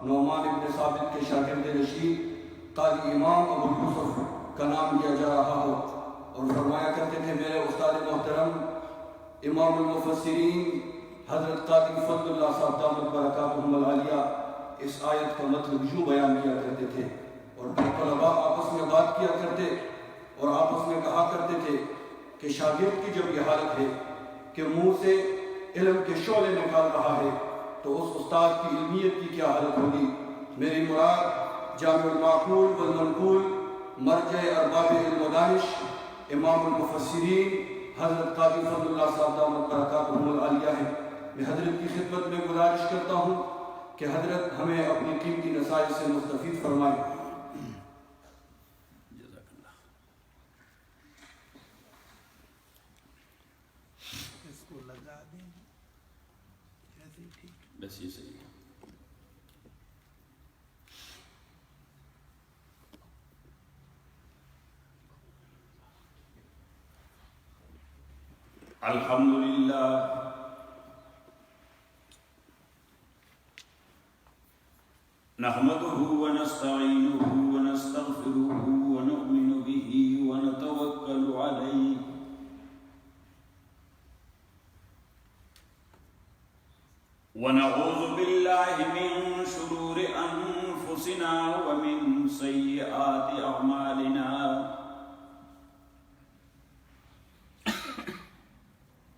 نعمان بن ثابت کے شاگرد رشید قاضی امام ابو یوسف کا نام لیا جا رہا ہو، اور فرمایا کرتے تھے میرے استاد محترم امام المفسرین حضرت قاضی فضل اللہ صاحب دامت برکاتہم العالیہ اس آیت کا مطلب یوں بیان کیا کرتے تھے، اور پھر طلباء آپس میں بات کیا کرتے اور آپس میں کہا کرتے تھے کہ شاگرد کی جب یہ حالت ہے کہ منہ سے علم کے شعلے نکال رہا ہے تو اس استاد کی علمیت کی کیا حالت ہوگی۔ میری مراد جامع المعقول والمنقول مرجع ارباب علم و دانش امام المفسرین حضرت قاضی فضل اللہ صاحب دامت برکاتہم العالیہ ہے۔ میں حضرت کی خدمت میں گزارش کرتا ہوں کہ حضرت ہمیں اپنی قیمتی نصائح سے مستفید فرمائے۔ بس یہ صحیح ہے۔ الحمدللہ نحمده ونستعینه ونستغفره ونؤمن به ونتوکل علیہ ونعوذ باللہ من شرور انفسنا ومن سیئات اعمالنا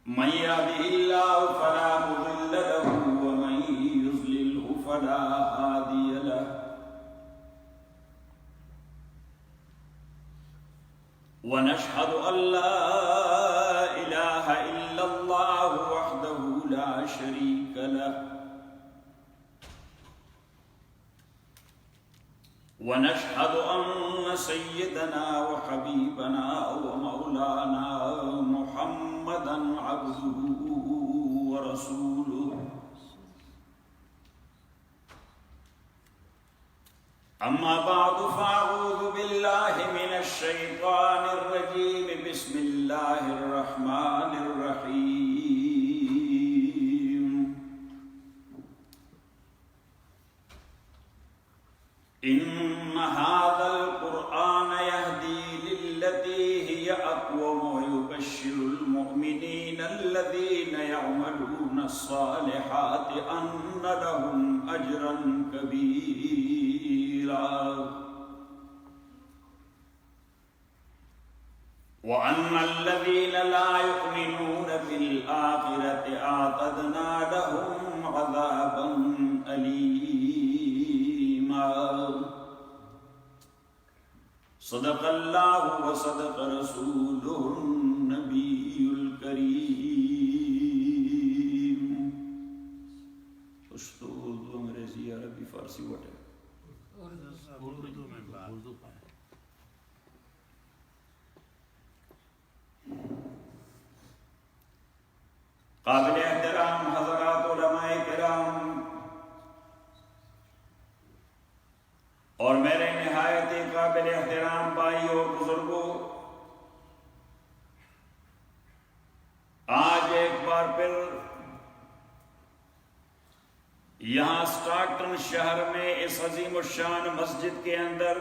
من يهده الله فلا مضل له ومن يضلله فلا هادي له ونشهد أن لا إله إلا الله وحده لا شريك له ونشهد أن سيدنا وحبيبنا ومولانا محمدا عبده ورسوله أما بعد فأعوذ بالله من الشيطان الرجيم بسم الله الرحمن الرحيم إن هذا القرآن يهدي للتي هي أقوم ويبشر المؤمنين الذين يعملون الصالحات أن لهم أجرا كبيرا وأن الذين لا يؤمنون بالآخرة أعتدنا لهم عذابا أليما صدق اللہ وصدق رسولہ النبی الکریم۔ پشتو، اردو، انگریزی، عربی، فارسی، وٹ ہے اردو میں اردو پائے۔ قابل احترام حضرات علماء کرام اور میرے نہایت قابل احترام بھائی اور بزرگوں، آج ایک بار پھر یہاں سٹاکٹن شہر میں اس عظیم الشان مسجد کے اندر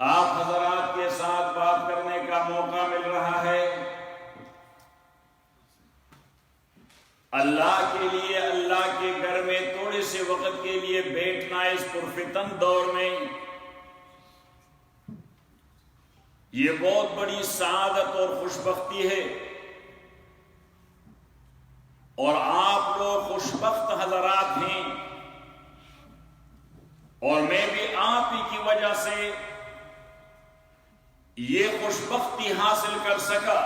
آپ حضرات کے ساتھ بات کرنے کا موقع مل رہا ہے۔ اللہ کے لیے، اللہ کے گھر میں تھوڑے سے وقت کے لیے بیٹھنا اس پرفتن دور میں یہ بہت بڑی سعادت اور خوشبختی ہے، اور آپ لوگ خوشبخت حضرات ہیں، اور میں بھی آپ ہی کی وجہ سے یہ خوشبختی حاصل کر سکا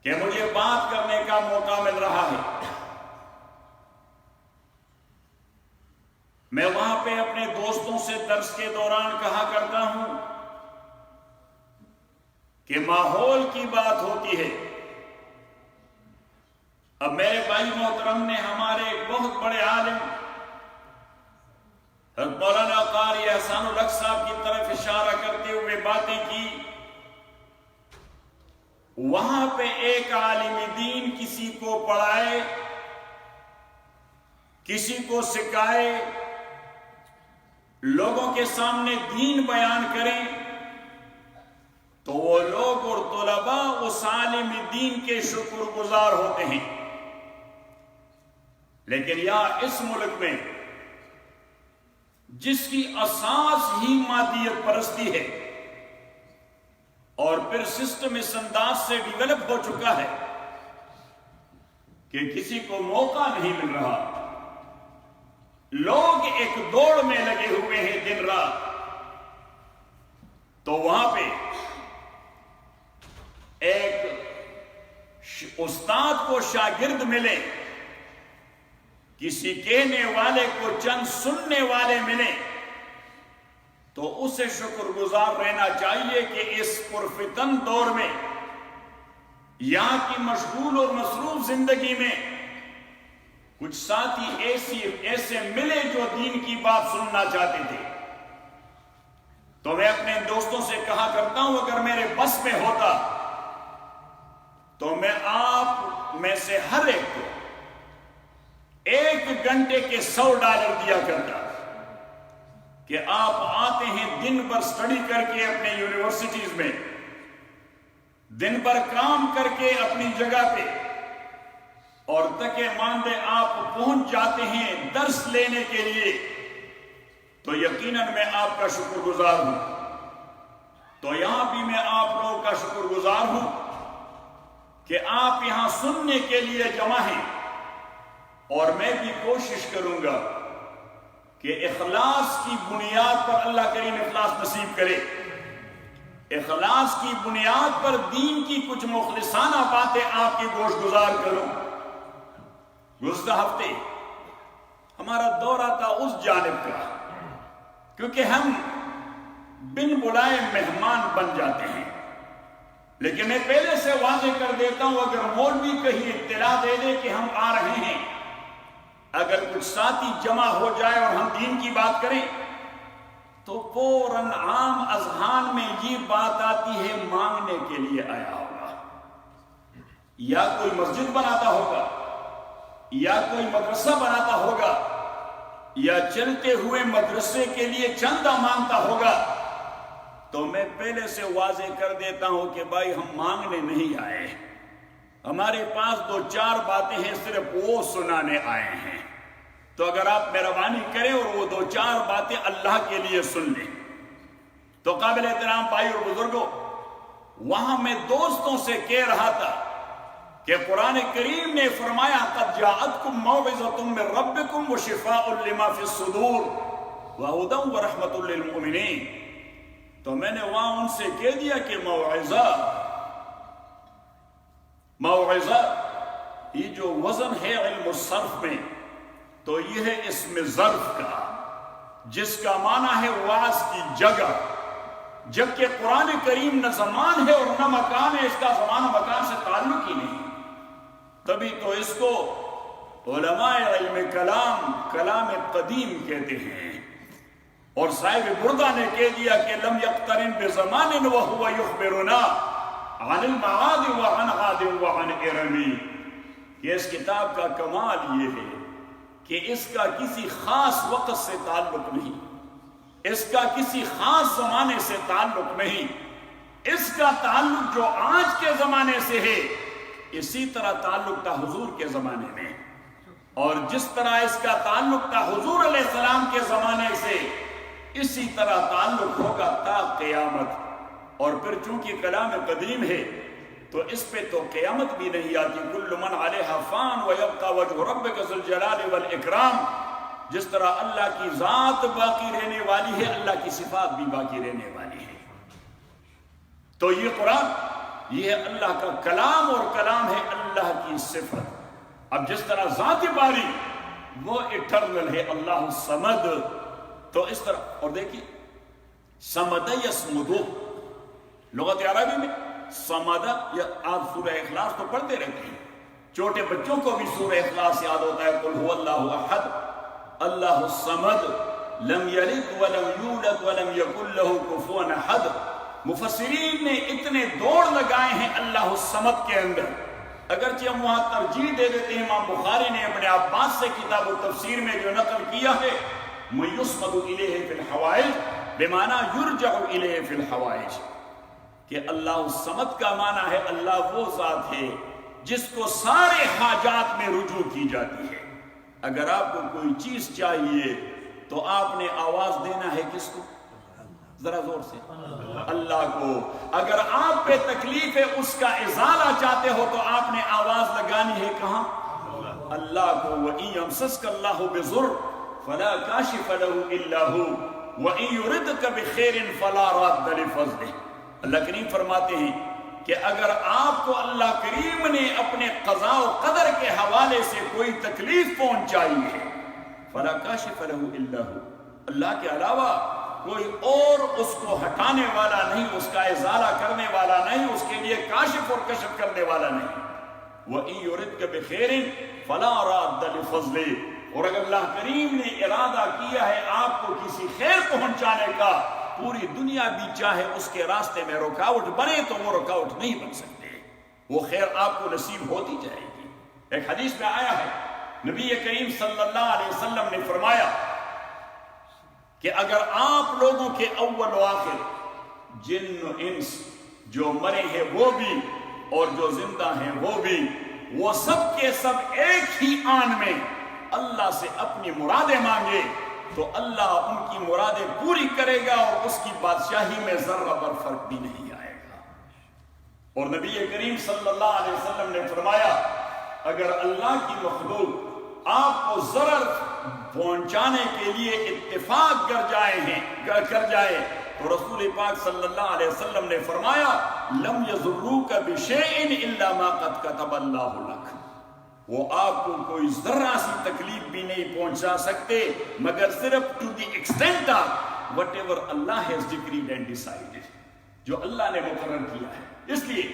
کہ مجھے بات کرنے کا موقع مل رہا ہے۔ میں وہاں پہ اپنے دوستوں سے درس کے دوران کہا کرتا ہوں کہ ماحول کی بات ہوتی ہے۔ اب میرے بھائی محترم نے ہمارے ایک بہت بڑے عالم مولانا قاری احسان الحق صاحب کی طرف اشارہ کرتے ہوئے باتیں کی۔ وہاں پہ ایک عالم دین کسی کو پڑھائے کسی کو سکھائے، لوگوں کے سامنے دین بیان کریں، تو وہ لوگ اور طلباء اس عالم دین کے شکر گزار ہوتے ہیں۔ لیکن یہاں اس ملک میں جس کی اساس ہی مادیت پرستی ہے اور پھر سسٹم اس انداز سے ڈیولپ ہو چکا ہے کہ کسی کو موقع نہیں مل رہا، لوگ ایک دوڑ میں لگے ہوئے ہیں دن رات، تو وہاں پہ ایک استاد کو شاگرد ملے، کسی کہنے والے کو چند سننے والے ملے، تو اسے شکر گزار رہنا چاہیے کہ اس پرفتن دور میں یہاں کی مشغول اور مصروف زندگی میں کچھ ساتھی ایسے ملے جو دین کی بات سننا چاہتے تھے۔ تو میں اپنے دوستوں سے کہا کرتا ہوں، اگر میرے بس میں ہوتا تو میں آپ میں سے ہر ایک کو 1 گھنٹے کے $100 دیا کرتا کہ آپ آتے ہیں دن بھر سٹڈی کر کے اپنے یونیورسٹیز میں، دن بھر کام کر کے اپنی جگہ پہ، اور تکے ماندے آپ پہنچ جاتے ہیں درس لینے کے لیے، تو یقیناً میں آپ کا شکر گزار ہوں۔ تو یہاں بھی میں آپ لوگوں کا شکر گزار ہوں کہ آپ یہاں سننے کے لیے جمع ہیں، اور میں بھی کوشش کروں گا کہ اخلاص کی بنیاد پر اللہ کریم اخلاص نصیب کرے، اخلاص کی بنیاد پر دین کی کچھ مخلصانہ باتیں آپ کی گوش گزار کروں۔ گزشتہ ہفتے ہمارا دورہ تھا اس جانب کا، کیونکہ ہم بن بلائے مہمان بن جاتے ہیں، لیکن میں پہلے سے واضح کر دیتا ہوں، اگر مولوی کہیں اطلاع دے دے کہ ہم آ رہے ہیں، اگر کچھ ساتھی جمع ہو جائے اور ہم دین کی بات کریں تو فوراً عام اذہان میں یہ بات آتی ہے مانگنے کے لیے آیا ہوگا، یا کوئی مسجد بناتا ہوگا، یا کوئی مدرسہ بناتا ہوگا، یا چلتے ہوئے مدرسے کے لیے چندہ مانگتا ہوگا۔ تو میں پہلے سے واضح کر دیتا ہوں کہ بھائی ہم مانگنے نہیں آئے، ہمارے پاس 2-4 باتیں ہیں، صرف وہ سنانے آئے ہیں۔ تو اگر آپ مہربانی کریں اور وہ 2-4 باتیں اللہ کے لیے سن لیں تو قابل احترام بھائی اور بزرگوں، وہاں میں دوستوں سے کہہ رہا تھا کہ قرآن کریم نے فرمایا قد جاءتکم موعظۃ من ربکم وشفاء لما فی الصدور وہدی ورحمۃ للمؤمنین۔ تو میں نے وہاں ان سے کہہ دیا کہ موعظہ یہ جو وزن ہے علم الصرف میں، تو یہ ہے اسم ظرف کا، جس کا معنی ہے واعظ کی جگہ، جبکہ قرآن کریم نہ زمان ہے اور نہ مکان ہے، اس کا زمان و مکان سے تعلق ہی نہیں، تبھی تو اس کو علماء علم کلام قدیم کہتے ہیں۔ اور صاحب بردہ نے کہہ دیا کہ لم یقترن بزمان وہو یخبرنا عن المعاد وعن عاد وعن ارمی، کہ اس کتاب کا کمال یہ ہے کہ اس کا کسی خاص وقت سے تعلق نہیں، اس کا کسی خاص زمانے سے تعلق نہیں، اس کا تعلق جو آج کے زمانے سے ہے اسی طرح تعلق تھا حضور کے زمانے میں، اور جس طرح اس کا تعلق تھا حضور علیہ السلام کے زمانے سے اسی طرح تعلق ہوگا تا قیامت۔ اور پھر چونکہ کلام قدیم ہے تو اس پہ تو قیامت بھی نہیں آتی، کل من علیہا فان ویبقى وجہ ربک ذو الجلال والاکرام، جس طرح اللہ کی ذات باقی رہنے والی ہے، اللہ کی صفات بھی باقی رہنے والی ہے۔ تو یہ قرآن یہ ہے اللہ کا کلام، اور کلام ہے اللہ کی صفت۔ اب جس طرح ذات باری وہ اٹرنل ہے، اللہ الصمد، تو اس طرح، اور دیکھیے صمد یصمد، لغت عربی میں صمد، یا آپ سورہ اخلاص تو پڑھتے رہتے ہیں، چھوٹے بچوں کو بھی سورہ اخلاص یاد ہوتا ہے، قل هو اللہ احد اللہ الصمد لم یلد ولم یولد ولم یکن له کفوا احد۔ مفسرین نے اتنے دوڑ لگائے ہیں اللہ الصمد کے اندر اگرچہ ہم وہاں ترجیح دے دیتے ہیں، امام بخاری نے اپنے عباس سے کتاب التفسیر میں جو نقل کیا ہے مَيُسْمَدُ إِلَيْهِ فِي الْحَوَائِجِ بمعنى يُرْجَعُ إِلَيْهِ فِي الْحَوَائِجِ کہ اللہ الصمد کا معنی ہے اللہ وہ ذات ہے جس کو سارے حاجات میں رجوع کی جاتی ہے۔ اگر آپ کو کوئی چیز چاہیے تو آپ نے آواز دینا ہے کس کو؟ ذرا زور سے اللہ کو۔ اگر آپ پہ تکلیف ہے اس کا ازالہ چاہتے ہو تو آپ نے آواز لگانی ہے کہاں؟ اللہ کو۔ وَإِن يَمْسَسْكَ اللَّهُ بِضُرٍّ فَلَا كَاشِفَ لَهُ إِلَّا هُوَ وَإِن يُرِدْكَ بِخَيْرٍ فَلَا رَادَّ لِفَضْلِهِ۔ اللہ کریم فرماتے ہیں کہ اگر آپ کو اللہ کریم نے اپنے قضاء و قدر کے حوالے سے کوئی تکلیف پہنچائی ہے فَلَا كَاشِفَ لَهُ إِلَّا هُوَ، اللہ کے علاوہ کوئی اور اس کو ہٹانے والا نہیں، اس کا ازالہ کرنے والا نہیں، اس کے لیے کاشف اور کشف کرنے والا نہیں۔ وَإِن يُرِدْكَ بِخَيْرٍ فَلَا رَادَّ لِفَضْلِهِ، اور اگر اللہ کریم نے ارادہ کیا ہے آپ کو کسی خیر پہنچانے کا، پوری دنیا بھی چاہے اس کے راستے میں رکاوٹ بنے تو وہ رکاوٹ نہیں بن سکتے، وہ خیر آپ کو نصیب ہوتی جائے گی۔ ایک حدیث میں آیا ہے نبی کریم صلی اللہ علیہ وسلم نے فرمایا کہ اگر آپ لوگوں کے اول و آخر جن و انس جو مرے ہیں وہ بھی اور جو زندہ ہیں وہ بھی، وہ سب کے سب ایک ہی آن میں اللہ سے اپنی مرادیں مانگے تو اللہ ان کی مرادیں پوری کرے گا اور اس کی بادشاہی میں ذرہ بر فرق بھی نہیں آئے گا۔ اور نبی کریم صلی اللہ علیہ وسلم نے فرمایا اگر اللہ کی مخلوق آپ کو ضرر پہنچانے کے لیے اتفاق کر جائے تو رسول پاک صلی اللہ علیہ وسلم نے فرمایا لم یضروک بشیء الا ما قد کتب اللہ لک، وہ آپ کو کوئی ذرہ سی تکلیف بھی نہیں پہنچا سکتے مگر صرف to the extent of whatever Allah has decreed and decided, جو اللہ نے مقرر کیا ہے۔ اس لیے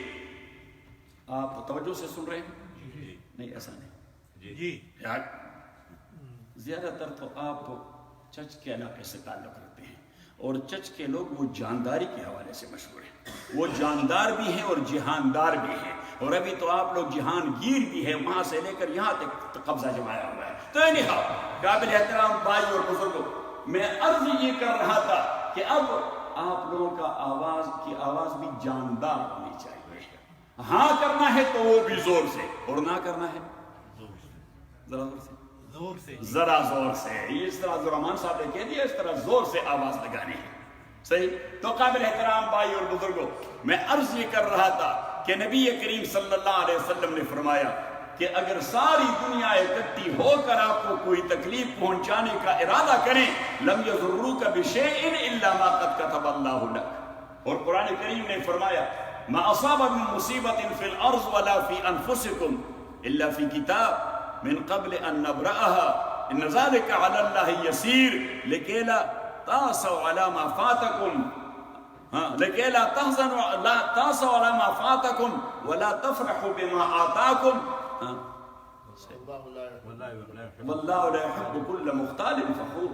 آپ توجہ سے سن رہے ہیں؟ نہیں ایسا نہیں جی زیادہ تر تو آپ چچ کے علاقے سے تعلق رکھتے ہیں اور چچ کے لوگ وہ جانداری کے حوالے سے مشہور ہیں، وہ جاندار بھی ہیں اور جہاندار بھی ہیں، اور ابھی تو آپ لوگ جہانگیر بھی ہیں، وہاں سے لے کر یہاں تک قبضہ جمایا ہوا ہے۔ تو anyhow قابل احترام بھائی اور بزرگوں، میں عرض یہ کر رہا تھا کہ اب آپ لوگوں کا آواز بھی جاندار ہونی چاہیے، ہاں کرنا ہے تو وہ بھی زور سے اور نہ کرنا ہے ذرا زور سے، ذرا زور سے۔ اس طرح زرمان صاحب نے کہہ دیا اس طرح زور سے آواز لگانی ہے، صحیح؟ تو قابل احترام بھائی اور بزرگوں، میں عرض یہ کر رہا تھا کہ نبی کریم صلی اللہ علیہ وسلم نے فرمایا کہ اگر ساری دنیا اکٹھی ہو کر آپ کو کوئی تکلیف پہنچانے کا ارادہ کریں لم یضروک بشیء الا ما قد کتب اللہ لک، اور قرآن کریم نے فرمایا ما اصاب من مصیبت فی الارض ولا فی انفسکم الا فی کتاب من قبل ان نبرأها ان ذلك على الله يسير لكي لا تأسوا على ما فاتكم لكي لا تأسوا على ما فاتكم ولا تفرحوا بما آتاكم والله لا يحب كل مختال فخور۔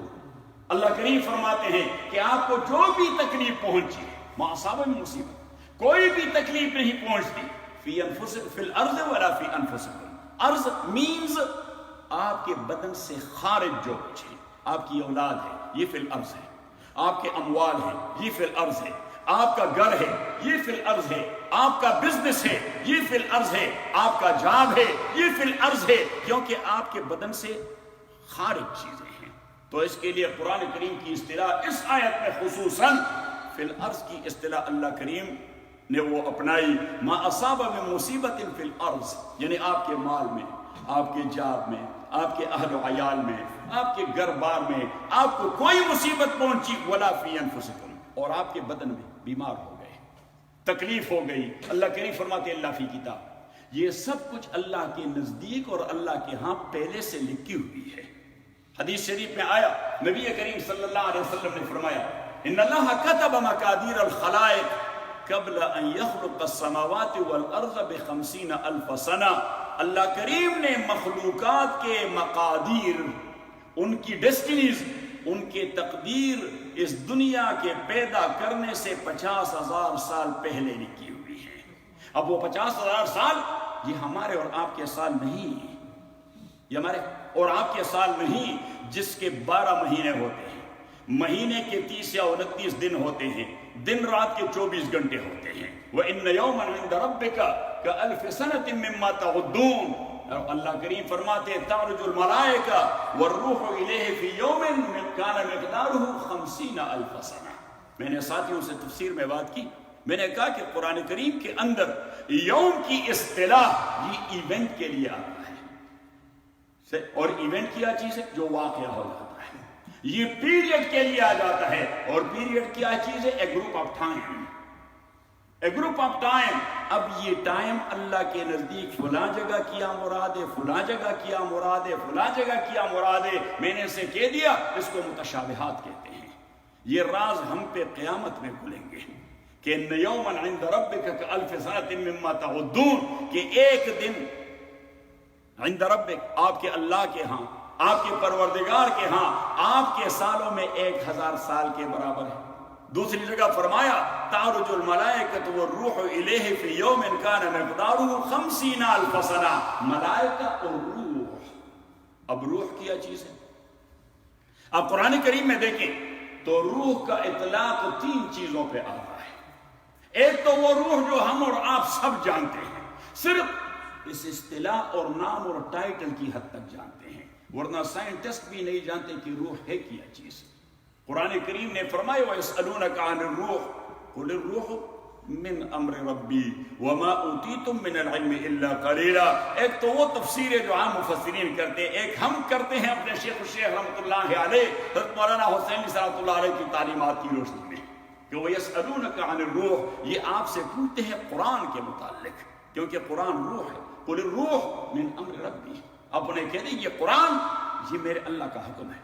اللہ کریم فرماتے ہیں کہ آپ کو جو بھی تکلیف پہنچی ما اصاب من مصیبت، کوئی بھی تکلیف نہیں پہنچتی فی الارض ولا فی انفسکم۔ ارض مینز آپ کے بدن سے خارج جو کچھ ہے، آپ کی اولاد ہے یہ فی الارض ہے، آپ کے اموال ہے یہ فی الارض ہے، آپ کا گھر ہے یہ فی الارض ہے، آپ کا بزنس ہے یہ فی الارض ہے، آپ کا جاب ہے یہ فی الارض ہے، کیونکہ آپ کے بدن سے خارج چیزیں ہیں۔ تو اس کے لیے قرآن کریم کی اصطلاح اس آیت میں خصوصاً فی الارض کی اصطلاح اللہ کریم نے وہ اپنائی، ما اصاب من مصیبت فی الارض، یعنی آپ کے مال میں، آپ کے جاب میں، آپ کے اہل و عیال میں، آپ کے گھر بار میں آپ کو کوئی مصیبت پہنچی ولا فی انفسکم، اور آپ کے بدن میں بیمار ہو گئے، تکلیف ہو گئی، اللہ کریم فرماتے اللہ فی کتاب، یہ سب کچھ اللہ کے نزدیک اور اللہ کے ہاں پہلے سے لکھی ہوئی ہے۔ حدیث شریف میں آیا نبی کریم صلی اللہ علیہ وسلم نے فرمایا ان اللہ کتب مقادیر الخلائق قبل ان يخلق السماوات والارض ب50,000 سنہ، اللہ کریم نے مخلوقات کے مقادیر، ان کی ڈیسٹینیز، ان کے تقدیر اس دنیا کے پیدا کرنے سے 50,000 سال پہلے لکھی ہوئی ہے۔ اب وہ 50,000 سال یہ ہمارے اور آپ کے سال نہیں، یہ ہمارے اور آپ کے سال نہیں جس کے 12 مہینے ہوتے ہیں، مہینے کے 30 یا 29 دن ہوتے ہیں، دن رات کے 24 گھنٹے ہوتے ہیں۔ وَإِنَّ يَوْمًا عِندَ رَبِّكَ كَأَلْفِ سَنَةٍ مِّمَّا تَعُدُّونَ۔ اور اللہ کریم فرماتے ہیں تعرج الملائکہ والروح الیہ فی یوم کان مقدارہ 50,000 سنہ۔ میں نے ساتھیوں سے تفسیر میں بات کی، میں نے کہا کہ قرآن کریم کے اندر یوم کی اصطلاح یہ ایونٹ کے لیے آتا ہے، اور ایونٹ کیا چیز ہے؟ جو واقعہ ہو جاتا ہے۔ یہ پیریڈ کے لیے آ جاتا ہے، اور پیریڈ کیا چیز ہے؟ A group of time, a group of time. اب یہ ٹائم اللہ کے نزدیک فلاں جگہ کیا مراد ہے، فلاں جگہ کیا مراد ہے، فلاں جگہ کیا مراد ہے، میں نے اسے کہہ دیا، اس کو متشابہات کہتے ہیں۔ یہ راز ہم پہ قیامت میں کھلیں گے کہ ان یوما عند ربک کالف سنۃ مما تعدون، کہ ایک دن عند ربک آپ کے اللہ کے ہاں، آپ کے پروردگار کے ہاں آپ کے سالوں میں 1000 سال کے برابر ہے۔ دوسری جگہ فرمایا تعرج الملائکۃ والروح الیہ فی یوم کان مقدارہ 50,000 سنہ۔ ملائکہ اور روح، اب روح کیا چیز ہے؟ اب قرآن کریم میں دیکھیں تو روح کا اطلاق 3 چیزوں پہ آتا ہے۔ ایک تو وہ روح جو ہم اور آپ سب جانتے ہیں، صرف اس اصطلاح اور نام اور ٹائٹل کی حد تک جانتے ہیں، ورنہ سائنٹسٹ بھی نہیں جانتے کہ روح ہے کیا چیز۔ قرآن کریم نے فرمایا وَيَسْأَلُونَكَ عَنِ الرُّوحِ قُلِ الرُّوحُ مِنْ أَمْرِ رَبِّي وَمَا أُوتِيتُم مِّنَ الْعِلْمِ إِلَّا قَلِيلًا۔ ایک تو وہ تفسیر ہے جو عام مفسرین کرتے ہیں، ایک ہم کرتے ہیں اپنے شیخ الشیخ رحمۃ اللہ علیہ حضرت مولانا حسین صاحب اللہ علیہ کی تعلیمات کی روشنی میں، کہ وَيَسْأَلُونَكَ عَنِ الرُّوحِ، یہ آپ سے پوچھتے ہیں قرآن کے متعلق، کیونکہ قرآن روح ہے۔ قُلِ الرُّوحُ مِنْ أَمْرِ رَبِّي، اپنے کہہ دیں یہ قرآن یہ میرے اللہ کا حکم ہے،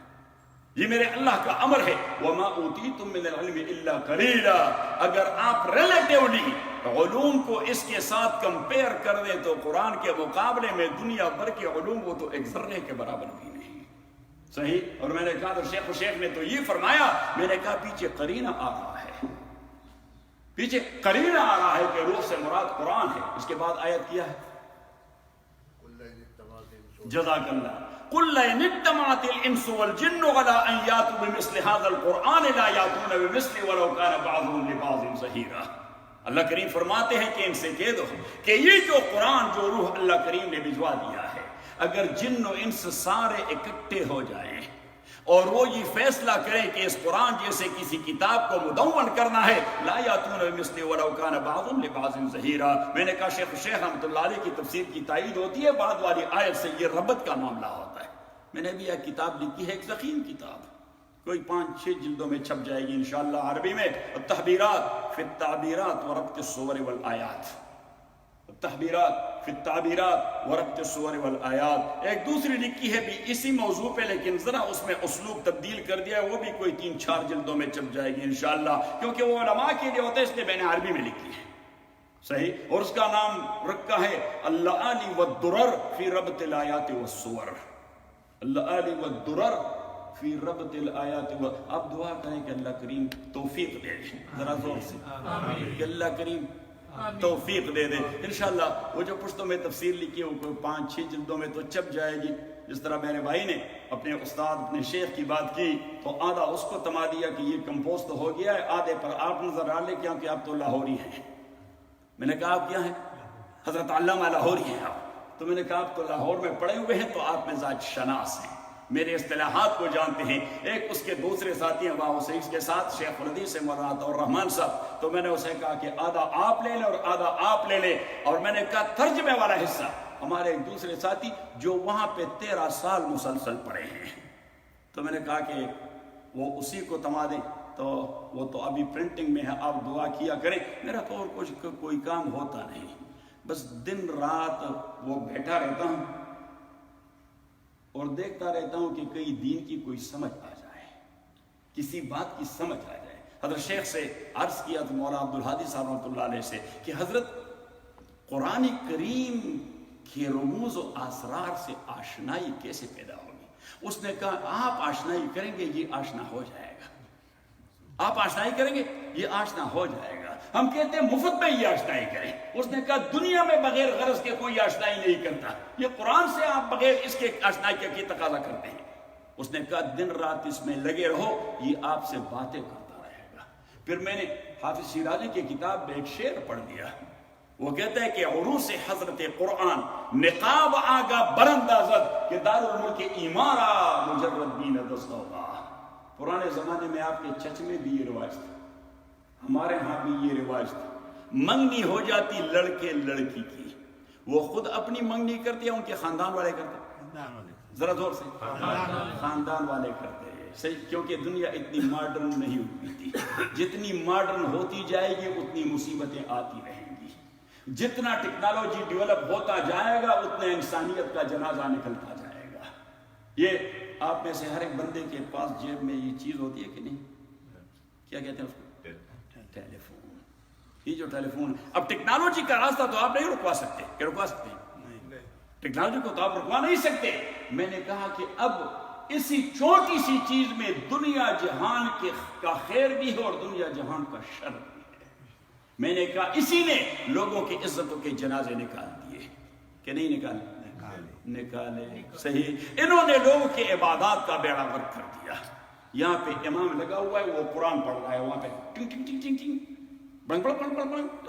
یہ میرے اللہ کا امر ہے۔ وَمَا أُوتِيتُم مِّنَ الْعِلْمِ إِلَّا قَلِيلًا، اگر آپ ریلیٹیولی علوم کو اس کے ساتھ کمپیئر کر دیں تو قرآن کے مقابلے میں دنیا بھر کے علوم وہ تو ایک ذرے کے برابر بھی نہیں۔ صحیح؟ اور میں نے کہا تو شیخ نے تو یہ فرمایا، میں نے کہا پیچھے قرینہ آ رہا ہے، پیچھے قرینہ آ رہا ہے کہ روح سے مراد قرآن ہے۔ اس کے بعد آیت کیا ہے؟ جزاک اللہ، قُلْ لَئِنِ اجْتَمَعَتِ الْإِنسُ وَالْجِنُّ عَلَىٰ أَن يَأْتُوا بِمِثْلِ هَٰذَا الْقُرْآنِ لَا يَأْتُونَ بِمِثْلِهِ وَلَوْ كَانَ بَعْضُهُمْ لِبَعْضٍ ظَهِيرًا۔ اللہ کریم فرماتے ہیں کہ ان سے کہہ دو کہ یہ جو قرآن جو روح اللہ کریم نے بھجوا دیا ہے، اگر جن و انس سارے اکٹھے ہو جائیں اور وہ یہ فیصلہ کریں کہ اس قرآن جیسے کسی کتاب کو مدون کرنا ہے، لا یاتون بمثلہ ولو کان بعضهم لبعض ظہیرا۔ میں نے کہا شیخ رحمۃ اللہ علیہ کی تفسیر کی تائید ہوتی ہے بعد والی آیت سے، یہ ربط کا معاملہ ہوتا ہے۔ میں نے بھی ایک کتاب لکھی ہے، ایک ضخیم کتاب، کوئی 5-6 جلدوں میں چھپ جائے گی انشاءاللہ عربی میں، التحبیرات فی التعبیرات وربط الصور والآیات، التحبیرات فی التعبیرات وربط الصور والآیات۔ ایک دوسری لکھی ہے بھی اسی موضوع پہ، لیکن ذرا اس میں اسلوب تبدیل کر دیا ہے، وہ بھی کوئی 3-4 جلدوں میں چھپ جائے گی انشاءاللہ، کیونکہ وہ علماء کے لیے ہوتا ہے، اس لیے میں نے عربی میں لکھی ہے۔ صحیح؟ اور اس کا نام رکھا ہے اللآلی والدرر فی ربط الآیات والصور، اللآلی والدرر فی ربط الآیات آپ دعا کریں کہ اللہ کریم توفیق دے دے، ذرا زور سے کہ اللہ کریم توفیق دے دے انشاءاللہ۔ وہ جو پشتوں میں تفسیر لکھی ہے وہ کوئی 5-6 جلدوں میں تو چھپ جائے گی۔ جس طرح میرے بھائی نے اپنے استاد اپنے شیخ کی بات کی تو آدھا اس کو تما دیا کہ یہ کمپوز تو ہو گیا ہے، آدھے پر آپ نظر آ لے کیونکہ آپ تو لاہوری ہیں۔ میں نے کہا آپ کیا ہیں؟ حضرت علامہ لاہوری ہیں آپ۔ تو میں نے کہا آپ تو لاہور میں پڑھے ہوئے ہیں تو آپ مزاج شناس ہیں، میرے اصطلاحات کو جانتے ہیں۔ ایک اس کے دوسرے ساتھی ہیں وہاں اسے اس کے ساتھ شیخ الحدیث سے مولانا اور رحمان صاحب، تو میں نے اسے کہا کہ آدھا آپ لے لیں اور آدھا آپ لے لیں، اور میں نے کہا ترجمے والا حصہ ہمارے ایک دوسرے ساتھی جو وہاں پہ 13 سال مسلسل پڑھے ہیں، تو میں نے کہا کہ وہ اسی کو تما دیں، تو وہ تو ابھی پرنٹنگ میں ہے، آپ دعا کیا کریں۔ میرا تو اور کچھ کوئی کام ہوتا نہیں، بس دن رات وہ بیٹھا رہتا ہوں اور دیکھتا رہتا ہوں کہ کئی دین کی کوئی سمجھ آ جائے، کسی بات کی سمجھ آ جائے۔ حضرت شیخ سے عرض کیا تو مولانا عبدالہادی صاحب رحمۃ اللہ علیہ سے کہ حضرت قرآن کریم کے رموز و اسرار سے آشنائی کیسے پیدا ہوگی؟ اس نے کہا آپ آشنائی کریں گے، یہ آشنا ہو جائے گا، آپ آشنائی کریں گے یہ آشنا ہو جائے گا. ہم کہتے ہیں مفت میں یہ آشنائی کریں. اس نے کہا دنیا میں بغیر غرض کے کوئی آشنائی نہیں کرتا. یہ قرآن سے آپ بغیر اس کے آشنائی کی تقاضا کرتے ہیں. اس نے کہا دن رات اس میں لگے رہو, یہ آپ سے باتیں کرتا رہے گا. پھر میں نے حافظ شیرازی کی کتاب میں ایک شعر پڑھ دیا. وہ کہتا ہے کہ عروس حضرت قرآن نقاب آگا براندازد کہ دارالملک ایمارا مجرد بین دست ہوگا. پرانے زمانے میں آپ کے چچ میں بھی یہ رواج تھا, ہمارے ہاں بھی یہ رواج تھا. منگنی ہو جاتی لڑکے لڑکی کی, وہ خود اپنی منگنی کرتے ہیں, ان کے خاندان والے کرتے ہیں. ذرا زور سے, خاندان والے کرتے ہیں. صحیح, کیونکہ دنیا اتنی ماڈرن نہیں ہوئی تھی. جتنی ماڈرن ہوتی جائے گی اتنی مصیبتیں آتی رہیں گی. جتنا ٹیکنالوجی ڈیولپ ہوتا جائے گا اتنا انسانیت کا جنازہ نکلتا جائے گا. یہ آپ میں سے ہر ایک بندے کے پاس جیب میں یہ چیز ہوتی ہے کہ نہیں؟ کیا کہتے ہیں اس کو؟ ٹیلی فون. یہ جو ٹیلی فون, اب ٹیکنالوجی کا راستہ تو آپ نہیں رکوا سکتے. کیا رکوا سکتے ہیں؟ ٹیکنالوجی کو تو آپ رکوا نہیں سکتے. میں نے کہا کہ اب اسی چھوٹی سی چیز میں دنیا جہان کا خیر بھی ہے اور دنیا جہان کا شر بھی ہے. میں نے کہا اسی نے لوگوں کی عزتوں کے جنازے نکال دیے کہ نہیں نکالے؟ نکالے. صحیح, انہوں نے لوگوں کے عبادات کا بیڑا غرق کر دیا. یہاں پہ امام لگا ہوا ہے, وہ قرآن پڑھ رہا ہے, وہاں پہ ٹنگ ٹنگ ٹنگ ٹنگ ٹنگ بڑنگ بڑنگ بڑنگ بڑنگ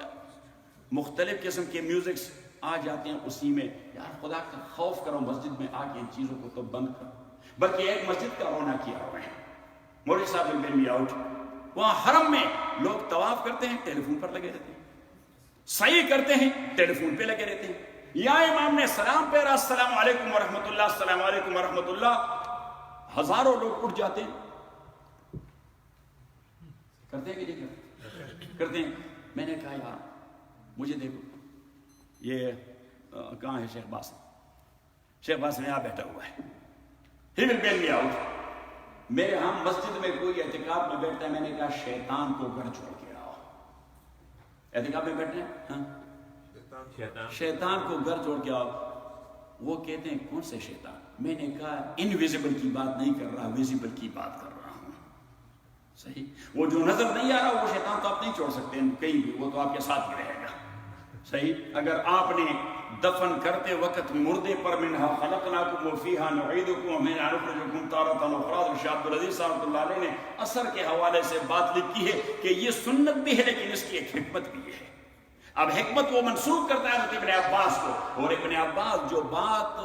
مختلف قسم کے میوزکس آ جاتے ہیں اسی میں. یار خدا کا خوف کرو, مسجد میں آ کے ان چیزوں کو تو بند کرو. بلکہ ایک مسجد کا رونا کیا ہوا ہے, مولوی صاحب نے بین آؤٹ, وہاں حرم میں لوگ طواف کرتے ہیں, ٹیلی فون پر لگے رہتے ہیں, سعی کرتے ہیں, ٹیلی فون پہ لگے رہتے ہیں. یا امام نے سلام پھیرا, السلام علیکم ورحمۃ اللہ, السلام علیکم ورحمۃ اللہ, ہزاروں لوگ اٹھ جاتے ہیں. کرتے ہیں کہ نہیں کرتے ہیں؟ میں نے کہا یار مجھے دیکھو, یہ کہاں ہے شیخ باسم؟ شیخ باسم یہاں بیٹھا ہوا ہے. ہی ول بیل می آؤٹ. میرے ہاں مسجد میں کوئی اعتکاف میں بیٹھتا ہے, میں نے کہا شیطان کو گھر چھوڑ کے آؤ. اعتکاف میں بیٹھے ہیں, ہاں شیطان کو گھر چھوڑ کے آؤ. وہ کہتے ہیں کون سے شیطان؟ میں نے کہا انویزیبل کی بات نہیں کر رہا, ویزیبل کی بات کر رہا ہوں. صحیح, وہ جو نظر نہیں آ رہا وہ شیطان تو آپ نہیں چھوڑ سکتے کہیں بھی, وہ تو آپ کے ساتھ ہی رہے گا. صحیح, اگر آپ نے دفن کرتے وقت مردے پر منہا خلقناکم وفیہا نعیدکم ومنہا نخرجکم تارۃ اخری, شاہ عبدالعزیز صاحب اللہ علیہ نے اثر کے حوالے سے بات لکھی ہے کہ یہ سنت بھی ہے لیکن اس کی ایک حکمت بھی ہے. اب حکمت وہ منسوخ کرتا ہے حضرت ابن عباس کو, اور ابن عباس جو بات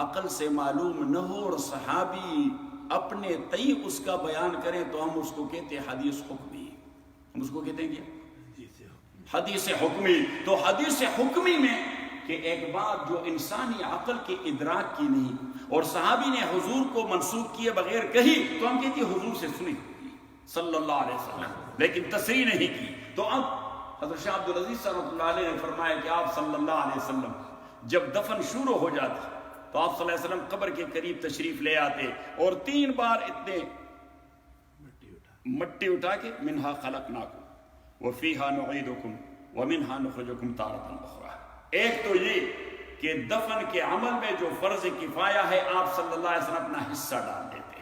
عقل سے معلوم نہ ہو اور صحابی اپنے تئی اس کا بیان کریں تو ہم اس کو کہتے ہیں حدیث حکمی. ہم اس کو کہتے ہیں کیا؟ حدیث حکمی. تو حدیث حکمی میں کہ ایک بات جو انسانی عقل کے ادراک کی نہیں اور صحابی نے حضور کو منسوخ کیے بغیر کہی تو ہم کہتے ہیں حضور سے سنی صلی اللہ علیہ وسلم, لیکن تصریح نہیں کی. تو اب حضرت شاہ عبدالعزیز صاحب اللہ علیہ نے فرمایا کہ آپ صلی اللہ علیہ وسلم جب دفن شروع ہو جاتا تو آپ صلی اللہ علیہ وسلم قبر کے قریب تشریف لے آتے اور 3 بار اتنے مٹی اٹھا کے منہا خلقناکم وفیہا نعیدکم ومنہا نخرجکم تارۃ اخری. ایک تو یہ کہ دفن کے عمل میں جو فرض کفایہ ہے آپ صلی اللہ علیہ وسلم اپنا حصہ ڈال دیتے,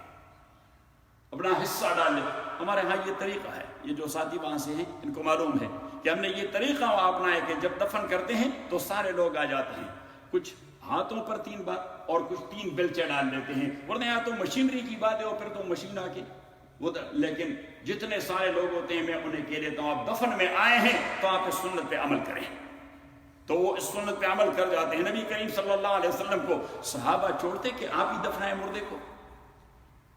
اپنا حصہ ڈال دیتے. ہمارے ہاں یہ طریقہ ہے, یہ جو ساتھی وہاں سے ہیں ان کو معلوم ہے کہ ہم نے یہ طریقہ اپنا ہے کہ جب دفن کرتے ہیں تو سارے لوگ آ جاتے ہیں, کچھ ہاتھوں پر 3 بار اور کچھ 3 بیلچے ڈال دیتے ہیں, ورنہ یا تو مشینری کی بات ہے اور پھر تو مشین آ کے وہ. لیکن جتنے سارے لوگ ہوتے ہیں میں انہیں کہہ دیتا ہوں آپ دفن میں آئے ہیں تو آپ اس سنت پہ عمل کریں. تو وہ اس سنت پہ عمل کر جاتے ہیں. نبی کریم صلی اللہ علیہ وسلم کو صحابہ چھوڑتے کہ آپ ہی دفنائیں مردے کو,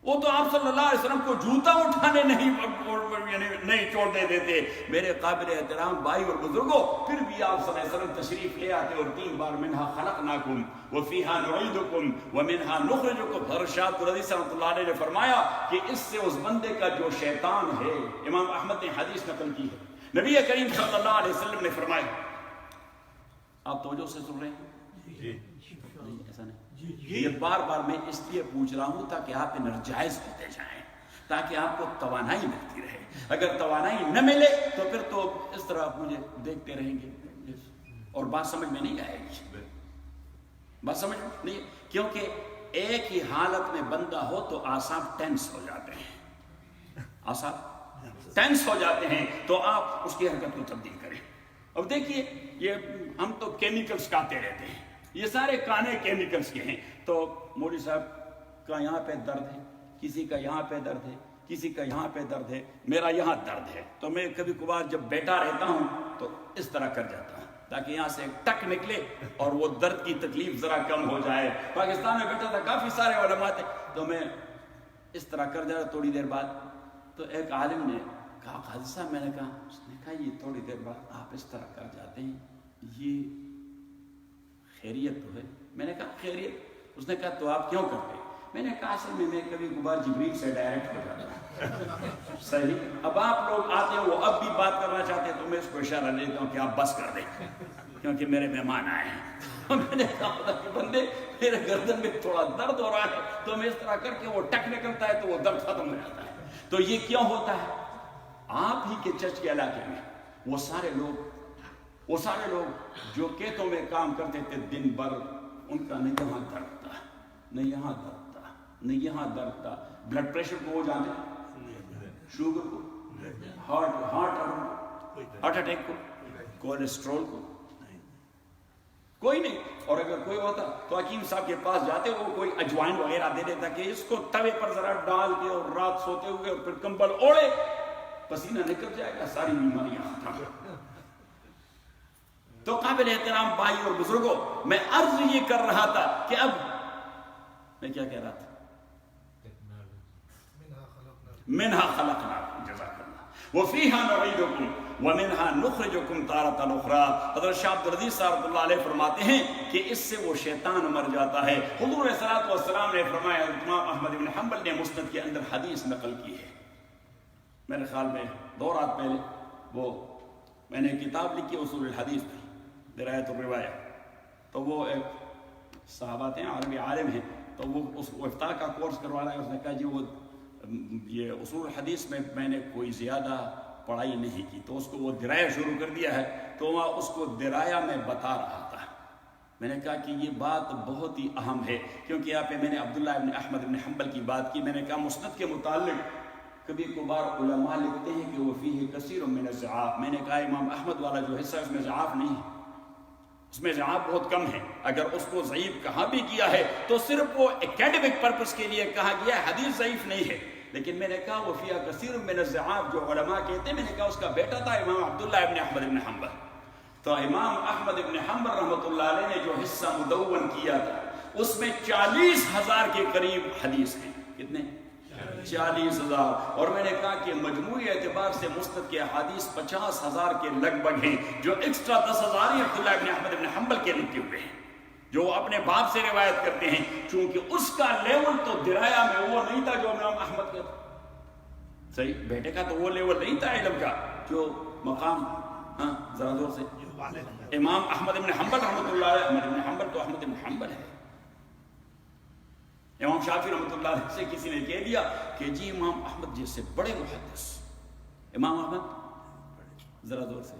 وہ تو آپ صلی اللہ علیہ وسلم کو جوتا اٹھانے نہیں چھوڑنے دیتے. میرے قابل احترام بھائی اور بزرگوں, پھر بھی آپ صلی اللہ علیہ وسلم تشریف لے آتے اور 3 بار منہا خلقناکم وفیہا نعیدکم ومنہا نخرجکم. حضرت شاہ عبدالعزیز صلی اللہ علیہ نے فرمایا کہ اس سے اس بندے کا جو شیطان ہے, امام احمد نے حدیث نقل کی ہے, نبی کریم صلی اللہ علیہ وسلم نے فرمایا, آپ توجہ سے سن رہے ہیں؟ نہیں ایسا نہیں. یہ بار بار میں اس لیے پوچھ رہا ہوں تاکہ آپ انرجائز ہوتے جائیں, تاکہ آپ کو توانائی ملتی رہے. اگر توانائی نہ ملے تو پھر تو اس طرح آپ مجھے دیکھتے رہیں گے اور بات سمجھ میں نہیں آئے گی. بات سمجھ نہیں, کیونکہ ایک ہی حالت میں بندہ ہو تو اعصاب ٹینس ہو جاتے ہیں, اعصاب ٹینس ہو جاتے ہیں تو آپ اس کی حرکت کو تبدیل کریں. اب دیکھیے یہ ہم تو کیمیکلز کھاتے رہتے ہیں, یہ سارے کھانے کیمیکلز کے ہیں. تو مولوی صاحب کا یہاں پہ درد ہے, کسی کا یہاں پہ درد ہے, کسی کا یہاں پہ درد ہے, میرا یہاں درد ہے, تو میں کبھی کبھار جب بیٹھا رہتا ہوں تو اس طرح کر جاتا ہوں تاکہ یہاں سے ٹک نکلے اور وہ درد کی تکلیف ذرا کم ہو جائے. پاکستان میں بیٹھا تھا, کافی سارے علماء تھے, تو میں اس طرح کر جا رہا. تھوڑی دیر بعد تو ایک عالم نے کہا قاضی صاحب, میں نے کہا, اس نے کہا یہ تھوڑی دیر بعد آپ اس طرح کر جاتے ہیں, یہ خیریت تو ہے؟ میں نے کہا خیریت. اس نے کہا تو آپ کیوں کرتے؟ میں نے کہا اصل میں کبھی کبھار جبریل سے ڈائریکٹ ہو جاتا ہوں. صحیح. اب آپ لوگ آتے ہیں, وہ اب بھی بات کرنا چاہتے ہیں, تو میں اس کو اشارہ لیتا ہوں کہ آپ بس کر دیں کیونکہ میرے مہمان آئے ہیں. میں نے کہا خدا کے بندے, میرے گردن میں تھوڑا درد ہو رہا ہے, تو میں اس طرح کر کے وہ ٹک نکلتا ہے تو وہ درد ختم ہو جاتا ہے. تو یہ کیوں ہوتا ہے؟ آپ ہی کے چرچ کے علاقے میں وہ سارے لوگ جو کھیتوں میں کام کرتے تھے دن بھر, ان کا نہیں یہاں درد تھا, نہیں یہاں درد تھا, نہیں یہاں درد تھا. بلڈ پریشر کو وہ جانتے ہیں, شوگر کو, ہارٹ اٹیک کو, کولیسٹرول کو, کوئی نہیں. اور اگر کوئی ہوتا تو حکیم صاحب کے پاس جاتے, وہ کوئی اجوائن وغیرہ دے دیتا کہ اس کو توے پر ذرا ڈال کے اور رات سوتے ہوئے اور پھر کمبل اوڑے, پسینہ نکل جائے گا, ساری بیماریاں ختم. تو قابل احترام بھائی اور بزرگوں, میں عرض یہ کر رہا تھا کہ اب میں کیا کہہ رہا تھا, منہا خلقناکم, جزاک اللہ, وفیہا نعیدکم ومنہا نخرجکم تارۃ اخری. حضرت شاہ عبدالعزیز صاحب رحمۃ اللہ علیہ فرماتے ہیں کہ اس سے وہ شیطان مر جاتا ہے. حضور علیہ الصلوۃ والسلام نے فرمایا, امام احمد بن حنبل نے مسند کے اندر حدیث نقل کی ہے, میرے خیال میں 2 رات پہلے وہ میں نے کتاب لکھی اصول الحدیث کی, درایت الروایہ. تو وہ ایک صحابہ ہیں, عربی عالم ہیں, تو وہ اس افتاء کا کورس کروا رہا ہے. اس نے کہا جی وہ یہ اصول الحدیث میں نے کوئی زیادہ پڑھائی نہیں کی, تو اس کو وہ درایا شروع کر دیا ہے, تو وہاں اس کو درایا میں بتا رہا تھا. میں نے کہا کہ یہ بات بہت ہی اہم ہے, کیونکہ یہاں پہ میں نے عبداللہ ابن احمد ابن حنبل کی بات کی. میں نے کہا مسند کے متعلق کبھی کبھار علماء لکھتے ہیں کہ وہ فیہ کثیر من الضعاف. میں نے کہا امام احمد والا جو حصہ ہے اس میں ضعاف نہیں ہے, اس میں ضعاف بہت کم ہے. اگر اس کو ضعیف کہا بھی کیا ہے تو صرف وہ اکیڈمک پرپس کے لیے کہا گیا ہے, حدیث ضعیف نہیں ہے. لیکن میں نے کہا وہ فیہ کثیر من الضعاف جو علماء کہتے ہیں, میں نے کہا اس کا بیٹا تھا امام عبداللہ ابن احمد ابن حنبل. تو امام احمد ابن حنبل رحمۃ اللہ علیہ نے جو حصہ مدون کیا تھا اس میں 40,000 کے قریب حدیث ہیں. کتنے؟ 40,000. اور میں نے کہا کہ مجموعی اعتبار سے مسند کے احادیث 50,000 کے لگ بھگ ہیں, جو ایکسٹرا 10,000 عبداللہ ابن احمد ابن حنبل کے لکھے ہوئے ہیں, جو اپنے باپ سے روایت کرتے ہیں. چونکہ اس کا لیول تو درایا میں وہ نہیں تھا جو امام احمد کا تھا. صحیح, بیٹے کا تو وہ لیول نہیں تھا علم کا جو مقام, ہاں ذرا زور سے, امام احمد ابن حنبل رحمۃ اللہ علیہ. احمد ابن حنبل تو احمد ابن حنبل ہے. امام شافعی رحمۃ اللہ علیہ سے کسی نے کہہ دیا کہ جی امام احمد جیسے بڑے محدث, امام احمد ذرا زور سے,